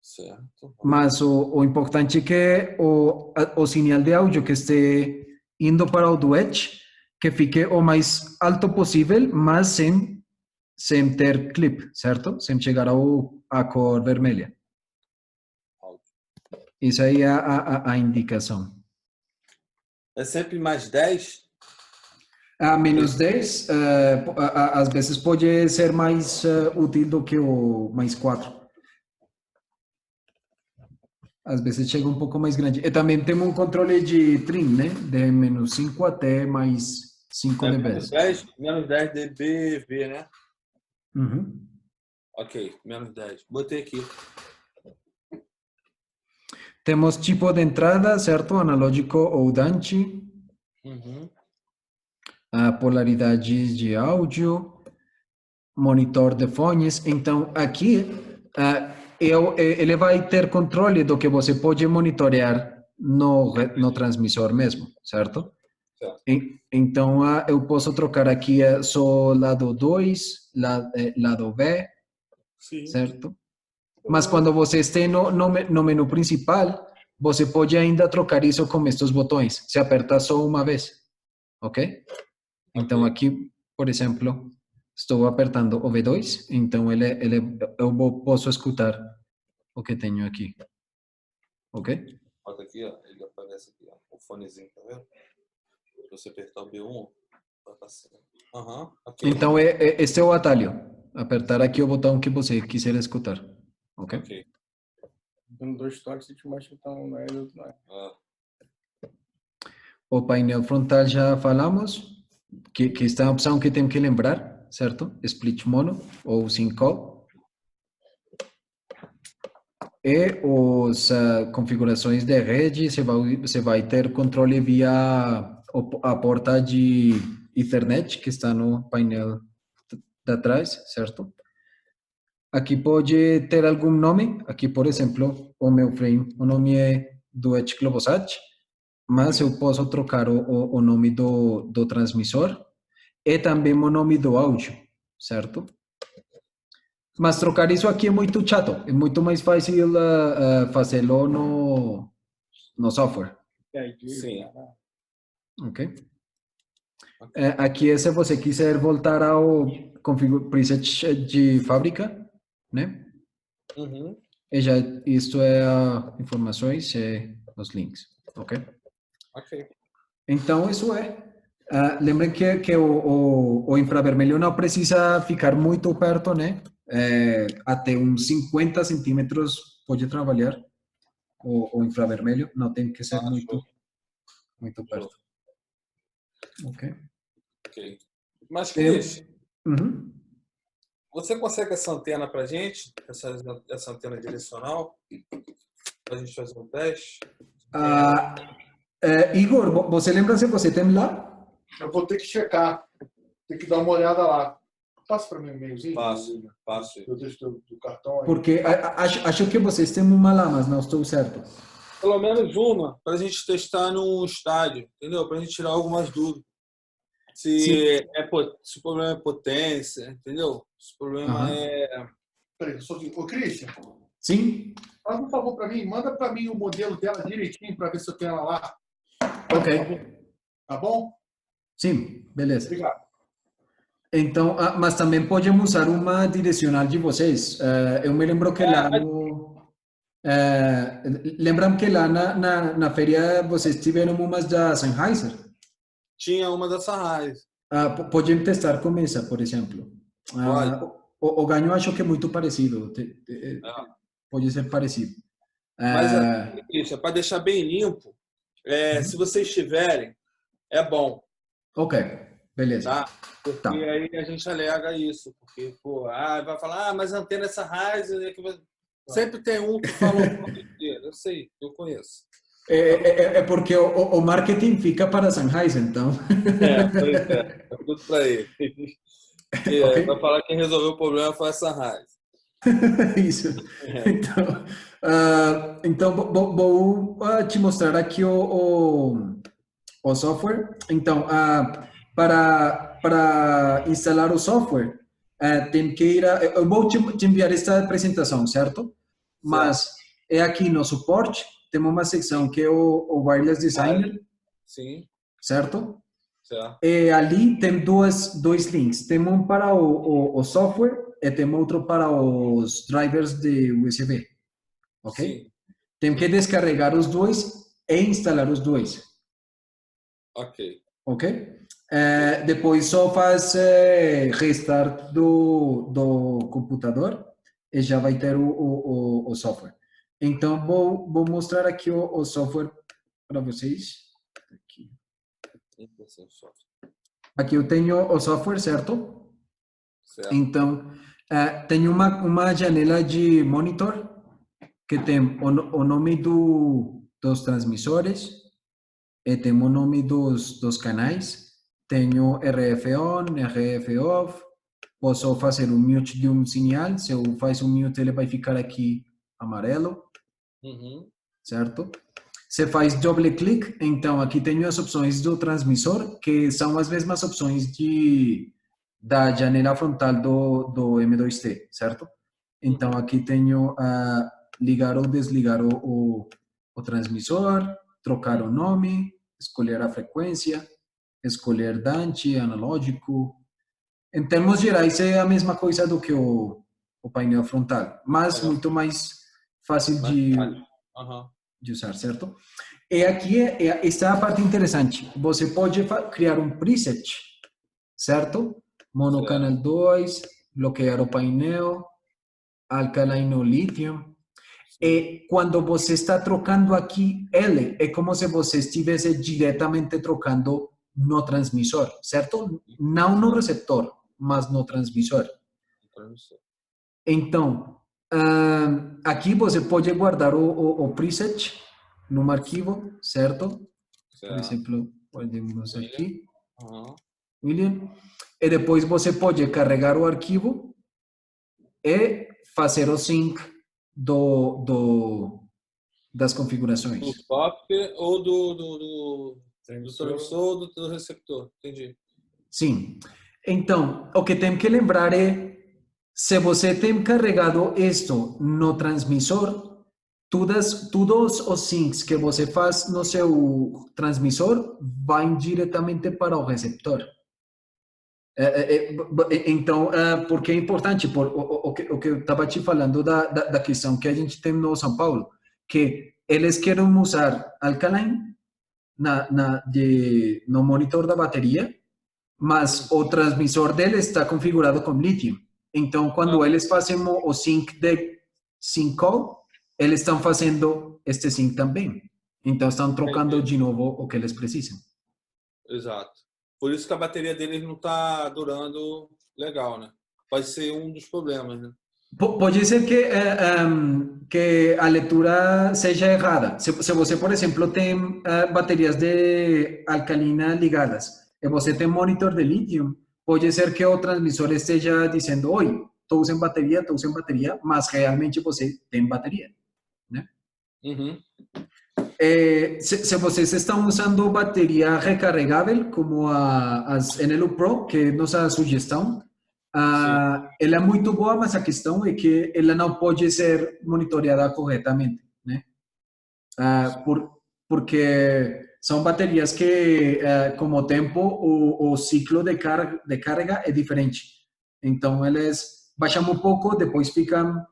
Certo. Mas o importante é que o sinal de áudio que esteja indo para o Edge, que fique o mais alto possível, mas sem ter clip, certo? Sem chegar à cor vermelha. Isso aí é a indicação. É sempre mais 10? A -10, às vezes pode ser mais útil do que o +4. Às vezes chega um pouco mais grande. E também temos um controle de trim, né? De -5 até mais 5 dB. Menos 10 dBV, né? Uhum. Ok, menos 10. Botei aqui. Temos tipo de entrada, certo? Analógico ou Danchi. Uhum. Polaridade de áudio. Monitor de fones. Então, aqui, ele vai ter controle do que você pode monitorear no transmissor mesmo, certo? Certo. Então, eu posso trocar aqui só lado 2, lado B, Sim. certo? Mas quando você estiver no menu principal, você pode ainda trocar isso com estes botões. Se aperta só uma vez, ok? Então, aqui, por exemplo, estou apertando o V2, então eu posso escutar o que tenho aqui, ok? Bota aqui, ó. Ele aparece aqui, ó. O fonezinho, tá vendo? Se você apertar o B1, vai passar. Aham, ok. Então, este é o atalho. Apertar aqui o botão que você quiser escutar, ok? Ok. Dando 2 toques, ele te mostra que então não é e outro não é. O painel frontal já falamos, que está a opção que tem que lembrar, certo? Split mono ou sync-call. E as configurações de rede, você vai ter controle via a porta de Ethernet, que está no painel de atrás, certo? Aqui pode ter algum nome. Aqui, por exemplo, o meu frame, o nome é Duet Globosat, mas eu posso trocar o nome do transmissor e também o nome do áudio, certo? Mas trocar isso aqui é muito chato, é muito mais fácil fazê-lo no software, Sim. ok? Aqui é se você quiser voltar ao preset de fábrica, né? Uhum. E já isto é informações e os links, ok? Ok. Então, isso é. Lembrem que o infravermelho não precisa ficar muito perto, né? Até uns 50 centímetros pode trabalhar o infravermelho, não tem que ser muito perto. Ok? Ok. Mas, Cris, Uhum. você consegue essa antena pra gente? Essa antena direcional? Pra gente fazer um teste? Igor, você lembra se você tem lá? Eu vou ter que checar. Tem que dar uma olhada lá. Passa para mim um e-mailzinho. Passo. Eu deixo do cartão aí. Porque acho que vocês têm uma lá, mas não estou certo. Pelo menos uma, para a gente testar num estádio, entendeu? Para a gente tirar algumas dúvidas. Se o problema é potência, entendeu? Se o problema Peraí, só aqui. Ô, Christian, Sim? faz um favor para mim, manda para mim o modelo dela direitinho para ver se eu tenho ela lá. Ok. Tá bom? Sim, beleza. Obrigado. Então, mas também podemos usar uma direcional de vocês. Eu me lembro que lá no... lembram que lá na feira vocês tiveram umas da Sennheiser? Tinha uma dessa raiz. Podem testar com essa, por exemplo. O ganho acho que é muito parecido. Pode ser parecido. Mas, Christian, para deixar bem limpo, se vocês tiverem, é bom. Ok, beleza. Tá? Porque aí a gente alega isso. Porque, pô, vai falar, mas a antena essa raiz... Sempre tem um que fala o nome inteiro. Eu sei, eu conheço. É porque o marketing fica para Sennheiser, então. Pois é tudo para ele. Okay. Vai falar que quem resolveu o problema foi a Sennheiser. Isso. Então vou te mostrar aqui o software. Então, para instalar o software, tem que ir eu vou te enviar esta apresentação, certo? Mas é aqui no suporte, temos uma secção que é o Wireless Designer. Sim. Certo? Certo. E ali tem dois links. Tem um para o software e tem outro para os drivers de USB. Ok? Sim. Tem que descarregar os dois e instalar os dois. Ok. Ok? Depois só faz restart do computador e já vai ter o software. Então, vou mostrar aqui o software para vocês. Aqui eu tenho o software, certo? Certo. Então, tenho uma janela de monitor que tem o nome dos transmissores e tem o nome dos canais. Tenho RF on, RF off. Posso fazer um mute de um sinal. Se eu faço um mute, ele vai ficar aqui amarelo. Certo? Você faz doble clique, então aqui tenho as opções do transmissor, que são as mesmas opções da janela frontal do M2T, certo? Então aqui tenho ligar ou desligar o transmissor, trocar o nome, escolher a frequência, escolher Dante, analógico. Em termos gerais é a mesma coisa do que o painel frontal, mas muito mais fácil de usar, certo? E aqui está a parte interessante. Você pode criar um preset, certo? Monocanal 2, bloquear o painel, alkaline ou lithium. E quando você está trocando aqui L, é como se você estivesse diretamente trocando no transmissor, certo? Não no receptor, mas no transmissor. Então, aqui você pode guardar o preset num arquivo, certo? Por exemplo, guardemos aqui, William. E depois você pode carregar o arquivo e fazer o sync das configurações. Do software ou do transmissor ou do receptor, entendi. Sim. Então, o que tem que lembrar é, se você tem carregado isto no transmissor, todos os syncs que você faz no seu transmissor vão diretamente para o receptor. Então, por que é importante? O que eu estava te falando da questão que a gente tem no São Paulo, que eles querem usar alkaline no monitor da bateria, mas o transmissor dele está configurado com lítio. Então, quando eles fazem o sync de sync, eles estão fazendo este sync também. Então, estão trocando de novo o que eles precisam. Exato. Por isso que a bateria deles não está durando legal, né? Pode ser um dos problemas, né? Pode ser que a leitura seja errada. Se você, por exemplo, tem baterias de alcalina ligadas e você tem monitor de lítio, pode ser que o transmissor esteja dizendo, oi, estou usando bateria, mas realmente você tem bateria, né? Se vocês estão usando bateria recarregável, como as Enelu Pro, que é nossa sugestão, Ela é muito boa, mas a questão é que ela não pode ser monitoreada corretamente, né? Porque são baterias que, com o tempo, o ciclo de carga é diferente. Então, elas baixam um pouco, depois ficam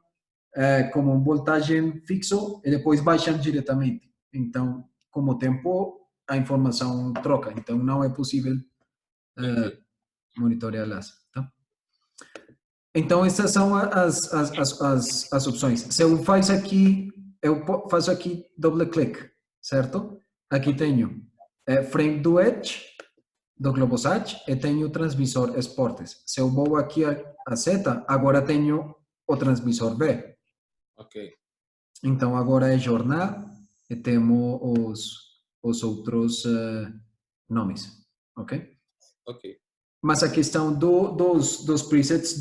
como uma voltagem fixo e depois baixam diretamente. Então, com o tempo, a informação troca. Então, não é possível monitoreá-las. Tá? Então, essas são as opções. Se eu faço aqui, doble clique, certo? Aqui tenho frame do Edge, do Globosat, e tenho o transmissor Esportes. Se eu vou aqui a Z, agora tenho o transmissor B. Ok. Então, agora é jornal e temos os outros nomes, ok? Ok. Mas a questão dos presets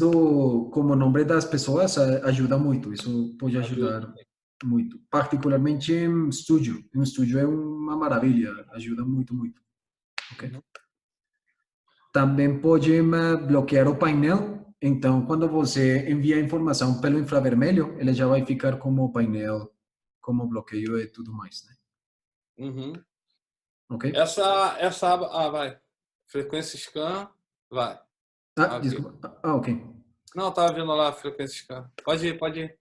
como nome das pessoas ajuda muito. Isso pode ajudar muito. Particularmente em estúdio. Em estúdio é uma maravilha. Ajuda muito, muito. Okay? Também pode bloquear o painel. Então, quando você envia informação pelo infravermelho, ele já vai ficar como painel, como bloqueio e tudo mais, né? Uhum. Ok? Essa aba, vai. Frequência scan, vai. Ah, Ok. desculpa. Ah, ok. Não, estava vendo lá a frequência scan. Pode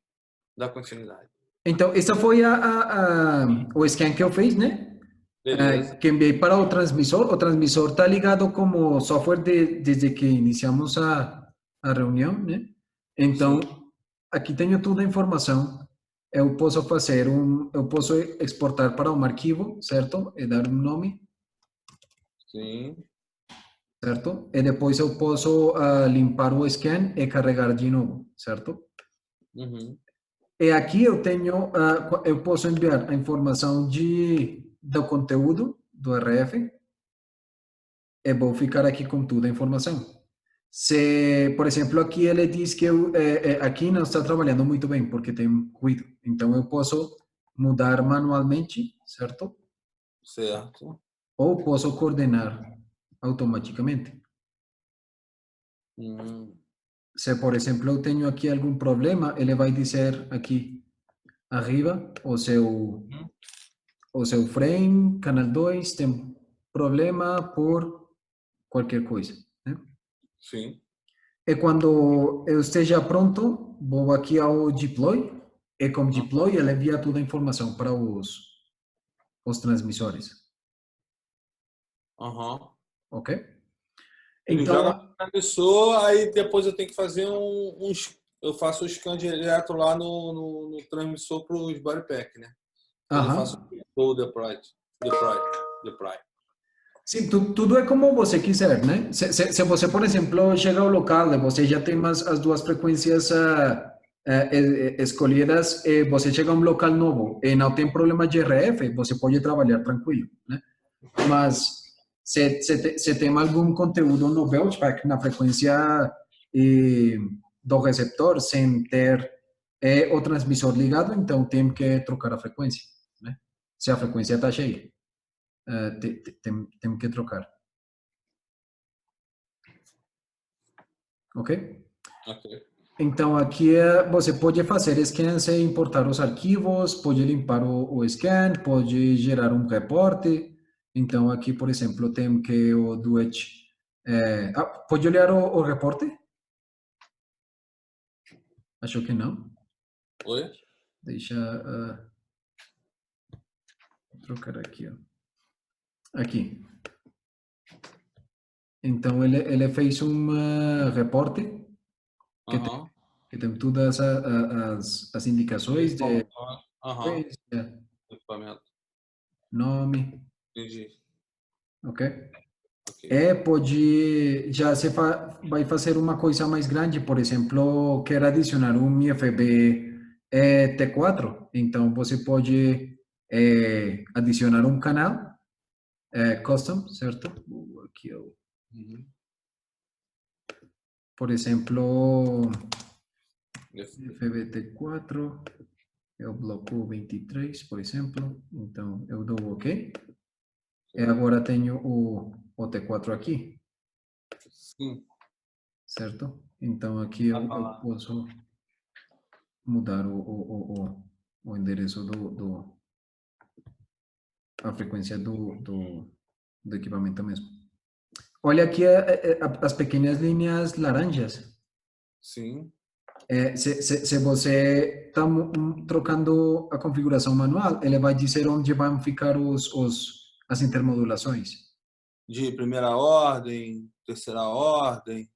dar continuidade. Então, essa foi o scan que eu fiz, né? Beleza. Que enviei para o transmissor. O transmissor está ligado como software desde que iniciamos a reunião, né? Então, aqui tenho toda a informação. Eu posso exportar para um arquivo, certo? E dar um nome, Sim. certo? E depois eu posso limpar o scan e carregar de novo, certo? Uhum. E aqui eu posso enviar a informação do conteúdo do RF e vou ficar aqui com toda a informação. Se, por exemplo, aqui ele diz que aqui não está trabalhando muito bem porque tem ruído, então eu posso mudar manualmente, certo? Certo. Ou posso coordenar automaticamente. Se, por exemplo, eu tenho aqui algum problema, ele vai dizer aqui arriba o seu frame, canal 2, tem problema por qualquer coisa, né? Sim. E quando eu esteja pronto, vou aqui ao deploy, e com deploy ele envia toda a informação para os transmissores. Uhum. Ok? Ele Então, joga para transmissor, aí depois eu tenho que fazer eu faço o scan direto lá no transmissor para os body pack, né? Eu não faço o deploy. sim, tudo é como você quiser, né? Se você, por exemplo, chega ao local e você já tem as duas frequências escolhidas, você chega a um local novo e não tem problema de RF, você pode trabalhar tranquilo, né? Mas se tem algum conteúdo no Belchpack, na frequência do receptor, sem ter o transmissor ligado, então tem que trocar a frequência, né? Se a frequência está cheia, tem que trocar. Ok? Ok. Então, aqui você pode fazer scans e importar os arquivos, pode limpar o scan, pode gerar um reporte. Então, aqui, por exemplo, tem que o Duet... pode olhar o reporte? Acho que não. Oi? Deixa trocar aqui. Ó. Aqui. Então, ele fez um reporte que tem todas as indicações de frequência, Equipamento. nome, Entendi. ok? Já vai fazer uma coisa mais grande, por exemplo, quer adicionar um IFB T4, então você pode adicionar um canal custom, certo? Aqui eu, por exemplo, IFB T4, eu bloco 23, por exemplo, então eu dou OK. E agora tenho o T4 aqui. Sim. certo? Então, aqui eu posso mudar o endereço a frequência do equipamento mesmo. Olha aqui as pequenas linhas laranjas. Sim. Se você está trocando a configuração manual, ele vai dizer onde vão ficar as intermodulações. De primeira ordem, terceira ordem.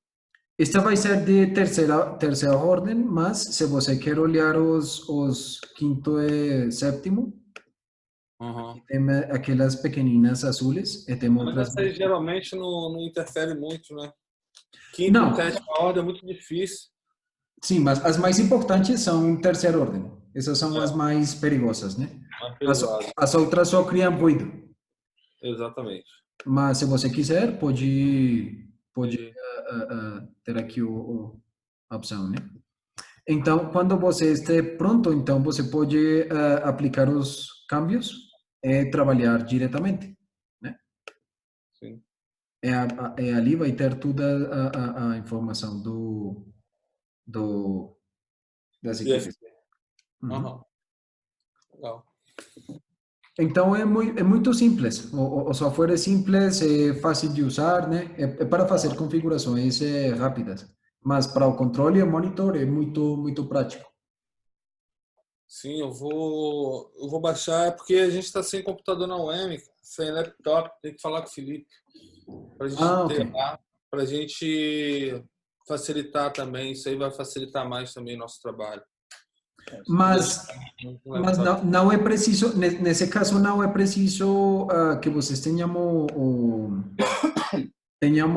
Esta vai ser de terceira ordem, mas se você quer olhar os quinto e sétimo, tem aquelas pequeninas azules e tem Mas outras. essas geralmente não interfere muito, né? Quinta Não. e sétima ordem é muito difícil. Sim, mas as mais importantes são terceira ordem. Essas são as mais perigosas, né? As outras só criam ruído. Exatamente. Mas se você quiser, pode ter aqui a opção, né? Então, quando você estiver pronto, então você pode aplicar os cambios e trabalhar diretamente, né? Sim. Ali vai ter toda a informação das equipes. Uhum. Legal. Então é muito simples. O software é simples, é fácil de usar, né? É para fazer configurações rápidas. Mas para o controle e monitor é muito prático. Sim, eu vou baixar, porque a gente está sem computador na UEM, sem laptop, tem que falar com o Felipe para a gente ter lá, para a gente facilitar também. Isso aí vai facilitar mais também o nosso trabalho. Mas não é preciso, nesse caso não é preciso que vocês tenham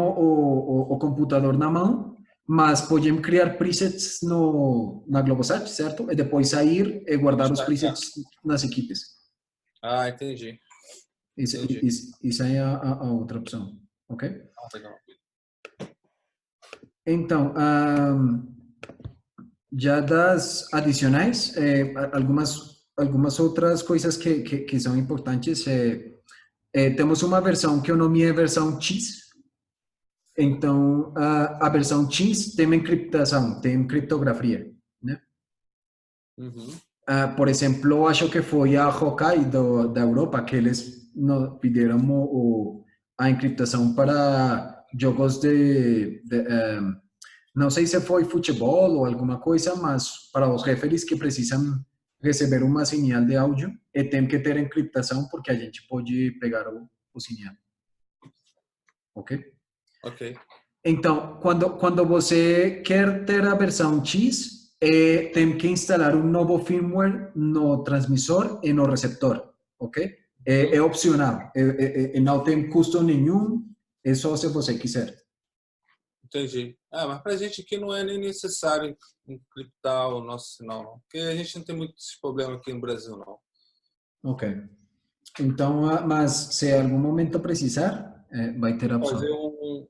o computador na mão, mas podem criar presets na Globosat, certo? E depois sair e guardar os presets nas equipes. Ah, entendi. Isso aí é a outra opção, ok? Legal. Então, já das adicionais, algumas outras coisas que são importantes. Temos uma versão que eu nomeei versão X. Então, a versão X tem encriptação, tem criptografia, né? Por exemplo, acho que foi a Hokkaido da Europa que eles nos pediram a encriptação para jogos não sei se foi futebol ou alguma coisa, mas para os referees que precisam receber uma señal de áudio, e tem que ter encriptação porque a gente pode pegar o sinal. Ok? Ok. Então, quando você quer ter a versão X, tem que instalar um novo firmware no transmissor e no receptor, ok? É opcional, não tem custo nenhum, é só se você quiser. Entendi. Mas para a gente aqui não é nem necessário encriptar o nosso sinal, não. Porque a gente não tem muitos problemas aqui no Brasil, não. Ok. Então, mas se em algum momento precisar, vai ter a opção.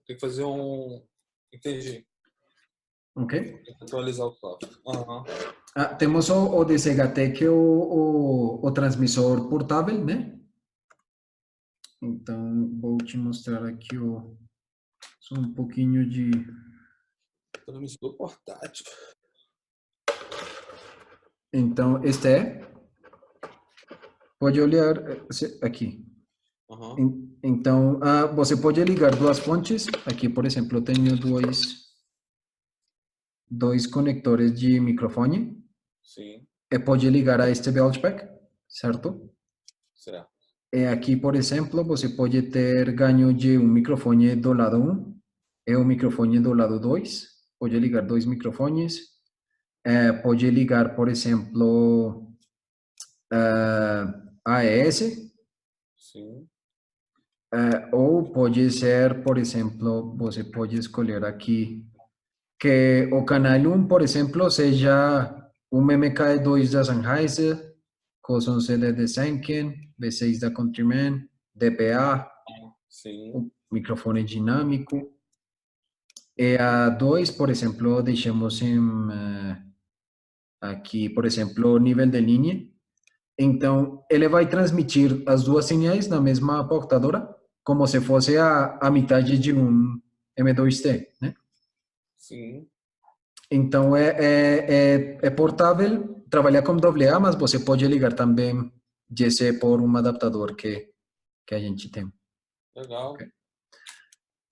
Tem que fazer um... Entendi. Ok. Tem que atualizar o software. Temos o DCHT, que é o transmissor portável, né? Então, vou te mostrar aqui só um pouquinho de... Transmissor portátil. Então, pode olhar aqui. Então, você pode ligar duas fontes. Aqui, por exemplo, eu tenho dois conectores de microfone. Sim. E pode ligar a este Belchpack, certo? Certo. E aqui, por exemplo, você pode ter ganho de um microfone do lado 1 e um microfone do lado 2. Pode ligar dois microfones. Pode ligar, por exemplo, AES. Sim. Ou pode ser, por exemplo, você pode escolher aqui que o canal 1, por exemplo, seja um MKE2 da Sennheiser, Coson CD de Senken, V6 da Countryman, DPA, Sim. microfone dinâmico. E a 2, por exemplo, deixamos aqui, por exemplo, nível de linha. Então, ele vai transmitir as duas señais na mesma portadora, como se fosse a metade de um M2T, né? Sim. Então, é portável, trabalha com AA, mas você pode ligar também GC por um adaptador que a gente tem. Legal. Ok?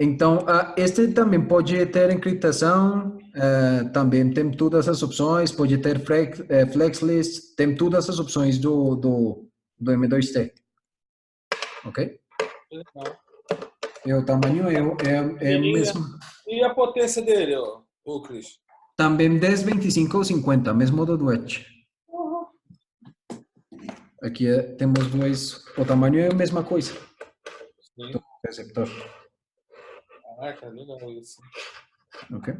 Então, este também pode ter encriptação, também tem todas as opções, pode ter FlexList, tem todas as opções do M2T. Ok? Legal. E o tamanho é mesmo. E a potência dele, ô Cris? Também 10, 25 ou 50, mesmo do Edge. Aqui temos dois. O tamanho é a mesma coisa Sim. do receptor. Caraca, legal isso. Ok?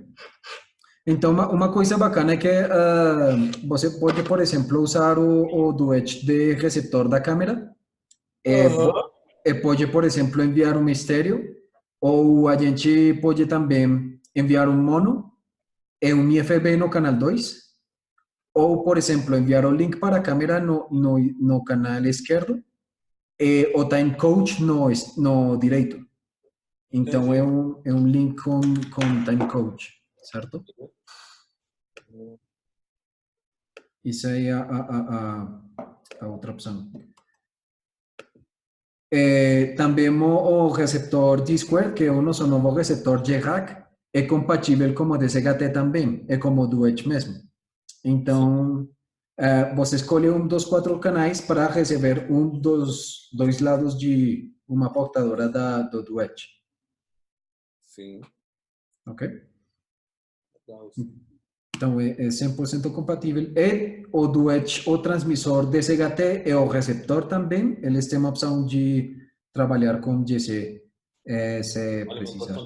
Então, uma coisa bacana é que você pode, por exemplo, usar o do Edge de receptor da câmera e pode, por exemplo, enviar um estéreo, ou a gente pode também enviar um mono e um IFB no canal 2, ou, por exemplo, enviar o link para a câmera no canal esquerdo e o timecode no direito. Então, é um link com timecode, certo? Isso aí é a outra opção. Também o receptor G-Square, que é o nosso novo receptor G-Hack, é compatível com o DCHT também, é como o do Edge mesmo. Então, você escolhe um dos 4 canais para receber um dos dois lados de uma portadora do Edge. Sim. Ok? Legal. Então, é 100% compatível. E o do Edge, o transmissor DCHT e o receptor também, eles têm uma opção de trabalhar com GC, se precisar.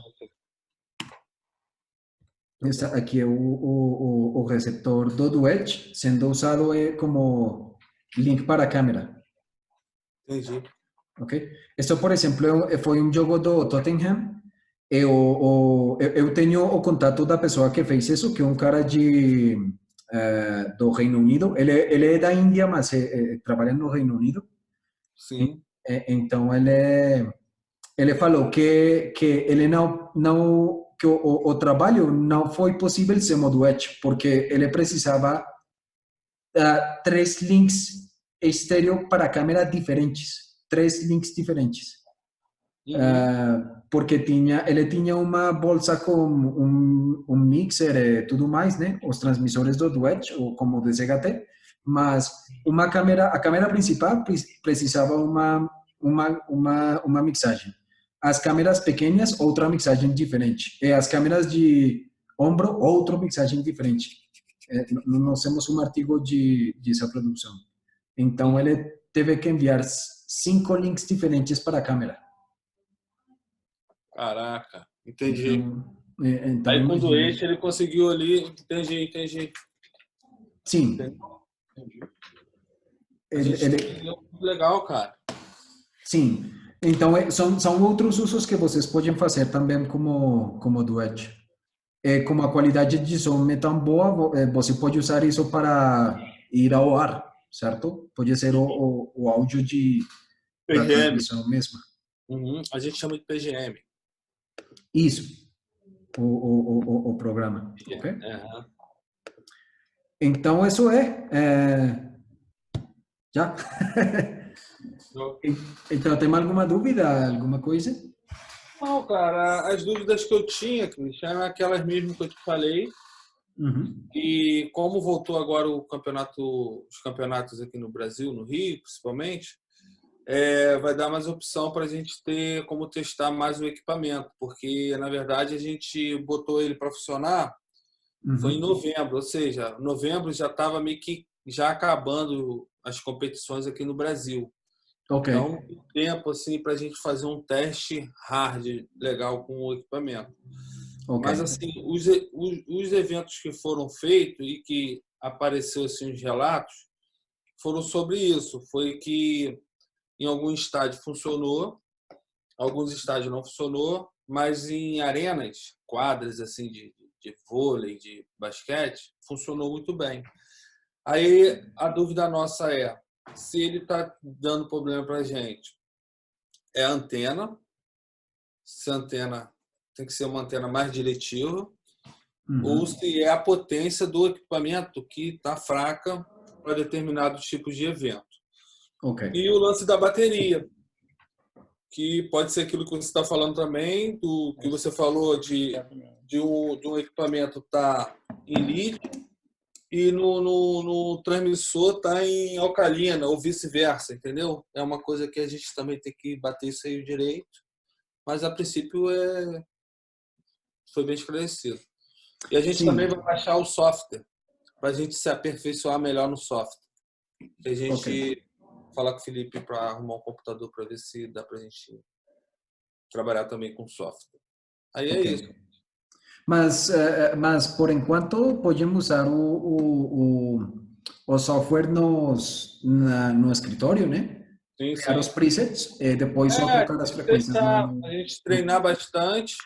Aqui é o receptor do Edge, sendo usado como link para a câmera. Entendi. Ok? Isso, por exemplo, foi um jogo do Tottenham. Eu tenho o contato da pessoa que fez isso, que é um cara do Reino Unido. Ele é da Índia, mas trabalha no Reino Unido. Sim. Então, ele falou que ele não que o trabalho não foi possível sem o do Edge, porque ele precisava 3 links estéreo para câmeras diferentes. 3 links diferentes. Porque ele tinha uma bolsa com um mixer e tudo mais, né? Os transmissores do Edge, ou como do DCHT, mas a câmera principal precisava uma mixagem. As câmeras pequenas, outra mixagem diferente. E as câmeras de ombro, outra mixagem diferente. Nós temos um artigo dessa produção. Então, ele teve que enviar 5 links diferentes para a câmera. Caraca, entendi. Então Aí com o imagina. doente ele conseguiu ali, entendi. Sim. Entendi. Legal, cara. Sim. Então são outros usos que vocês podem fazer também como do Edge. Como a qualidade de som não é tão boa, você pode usar isso para ir ao ar, certo? Pode ser o áudio da PGM. transmissão mesmo. A gente chama de PGM. Isso. O programa. Ok? Então, isso já. Então, tem alguma dúvida, alguma coisa? Não, cara, as dúvidas que eu tinha, Cristian, eram aquelas mesmo que eu te falei. E como voltou agora os campeonatos aqui no Brasil, no Rio, principalmente, vai dar mais opção para a gente ter como testar mais o equipamento, porque, na verdade, a gente botou ele para funcionar foi em novembro, ou seja, novembro já estava meio que já acabando as competições aqui no Brasil. Ok. Então, tempo assim para a gente fazer um teste hard legal com o equipamento. Okay. Mas assim, os eventos que foram feitos e que apareceu assim os relatos foram sobre isso. Foi que em algum estádio funcionou, alguns estádios não funcionou, mas em arenas, quadras assim de vôlei, de basquete, funcionou muito bem. Aí a dúvida nossa é se ele está dando problema para a gente. É a antena. Se a antena tem que ser uma antena mais diretiva. ou se é a potência do equipamento que está fraca para determinados tipos de evento. E o lance da bateria, que pode ser aquilo que você está falando também, do que você falou de um equipamento estar em lítio e no transmissor está em alcalina, ou vice-versa, entendeu? É uma coisa que a gente também tem que bater isso aí direito, mas a princípio foi bem esclarecido. E a gente também vai baixar o software, para a gente se aperfeiçoar melhor no software. E a gente falar com o Felipe para arrumar um computador para ver se dá para a gente trabalhar também com software. Aí é isso. Mas por enquanto podemos usar o software no escritório, né? Sim, Criar os presets, depois só trocar as frequências. A gente treinar bastante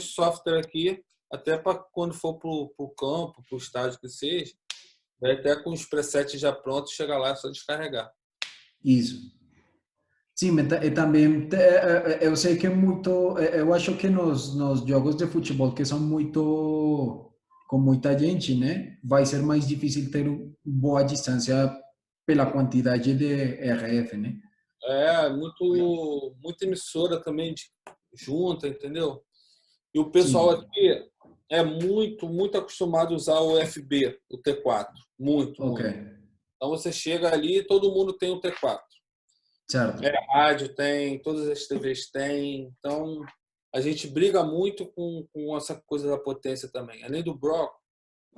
software aqui, até para quando for para o campo, para o estádio que seja, vai até com os presets já prontos, chega lá, é só descarregar. Isso. Sim, também eu sei que muito, eu acho que nos jogos de futebol que são muito com muita gente, né, vai ser mais difícil ter boa distância pela quantidade de RF, né? Muita emissora também junta, entendeu? E o pessoal aqui é muito acostumado a usar o FB, o T4, muito. Então você chega ali e todo mundo tem o T4. Certo. A rádio tem, todas as TVs têm, então a gente briga muito com essa coisa da potência também. Além do bloco,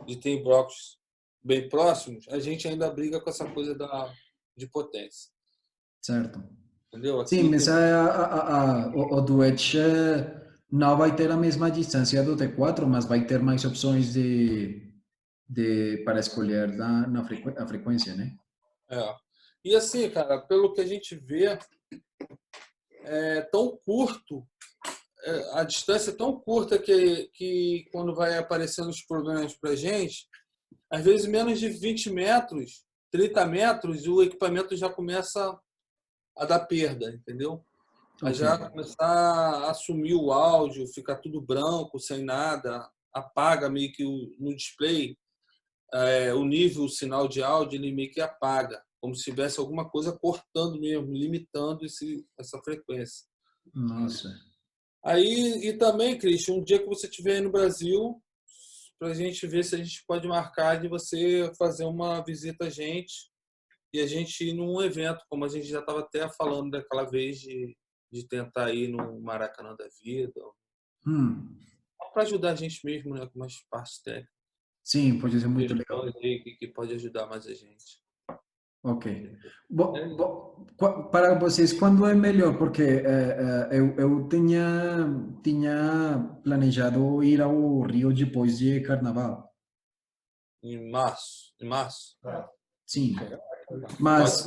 de ter blocos bem próximos, a gente ainda briga com essa coisa de potência. Certo. Entendeu? Aqui sim, mas o Duet não vai ter a mesma distância do T4, mas vai ter mais opções para escolher a frequência, né? E assim, cara, pelo que a gente vê, é tão curto, a distância é tão curta que quando vai aparecendo os problemas para a gente, às vezes menos de 20 metros, 30 metros, o equipamento já começa a dar perda, entendeu? Já começar a sumir o áudio, ficar tudo branco, sem nada, apaga meio que no display, o nível, o sinal de áudio, ele meio que apaga, como se tivesse alguma coisa cortando mesmo, limitando essa frequência. Nossa. Aí, e também, Christian, um dia que você estiver aí no Brasil, para a gente ver se a gente pode marcar de você fazer uma visita a gente e a gente ir num evento, como a gente já estava até falando daquela vez de tentar ir no Maracanã da vida. Para ajudar a gente mesmo, né, com umas partes técnicas. Sim, pode ser muito legal. Que pode ajudar mais a gente. Ok. Para vocês, quando é melhor? Porque eu tinha planejado ir ao Rio depois de Carnaval. Em março? Sim. Mas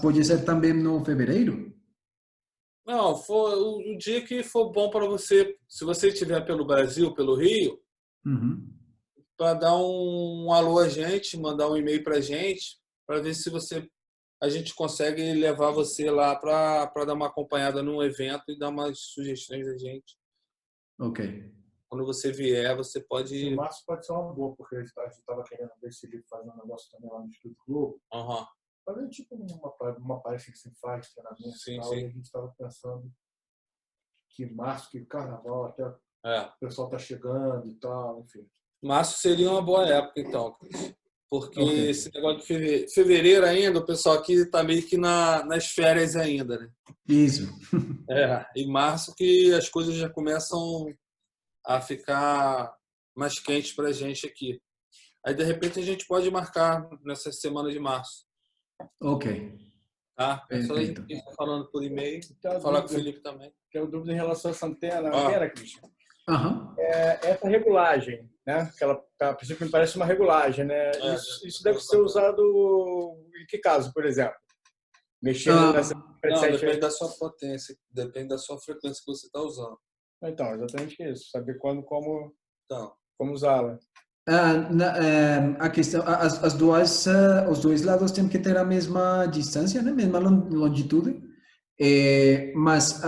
pode ser também no fevereiro? Não, o dia que for bom para você, se você estiver pelo Brasil, pelo Rio, para dar um alô a gente, mandar um e-mail para a gente, para ver se a gente consegue levar você lá para dar uma acompanhada num evento e dar umas sugestões a gente. Ok. Quando você vier, você pode... Sim, março pode ser uma boa, porque a gente estava querendo ver se ele faz um negócio também lá no Estúdio Globo. Fazer tipo uma palestra que se faz, treinamento e tal, e a gente estava pensando que março, que carnaval, até o pessoal tá chegando e tal, enfim. Março seria uma boa época, então, porque esse negócio de fevereiro ainda, o pessoal aqui está meio que nas férias ainda, né? Isso. E março que as coisas já começam a ficar mais quentes para a gente aqui. Aí, de repente, a gente pode marcar nessa semana de março. Ok. Tá? É só a gente ir falando por e-mail, falar com o Felipe também. Tenho dúvida em relação a essa antena, Cristian. Essa regulagem, né? Que ela, a princípio, me parece uma regulagem, né? Isso deve ser usado em que caso, por exemplo? Mexendo nessa... Não, depende da sua potência, depende da sua frequência que você está usando. Então, exatamente isso. Saber como usá-la. A questão, os dois lados têm que ter a mesma distância, né? Mesma longitude, mas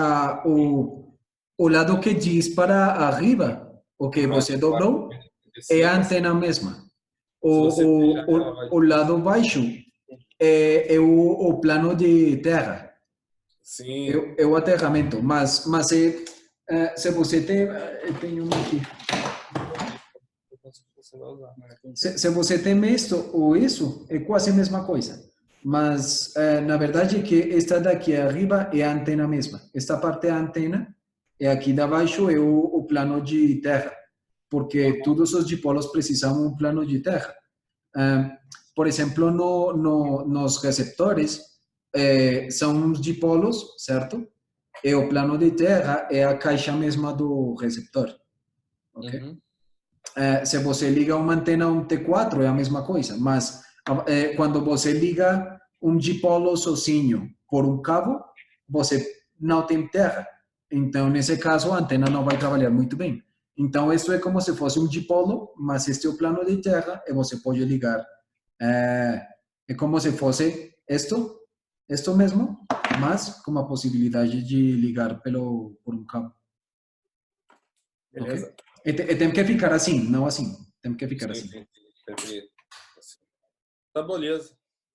o lado que diz para arriba o que você dobrou, é a antena mesma. O lado baixo é o plano de terra. Sim. É o aterramento. Mas se você tem... Eu tenho um aqui. Se você tem isto ou isso, é quase a mesma coisa. Mas, na verdade, que esta daqui arriba é a antena mesma. Esta parte é a antena e aqui de baixo é o plano de terra. Porque todos os dipolos precisam um plano de terra. Por exemplo, nos receptores, são os dipolos, certo? E o plano de terra é a caixa mesma do receptor. Ok? Uhum. Se você liga uma antena um T4 é a mesma coisa, mas quando você liga um dipolo sozinho por um cabo, você não tem terra. Então, nesse caso, a antena não vai trabalhar muito bem. Então, isso é como se fosse um dipolo, mas este é o plano de terra e você pode ligar. É como se fosse isto mesmo, mas com a possibilidade de ligar por um cabo. Beleza. Okay? E tem que ficar assim, não assim. Tem que ficar assim. Tá beleza.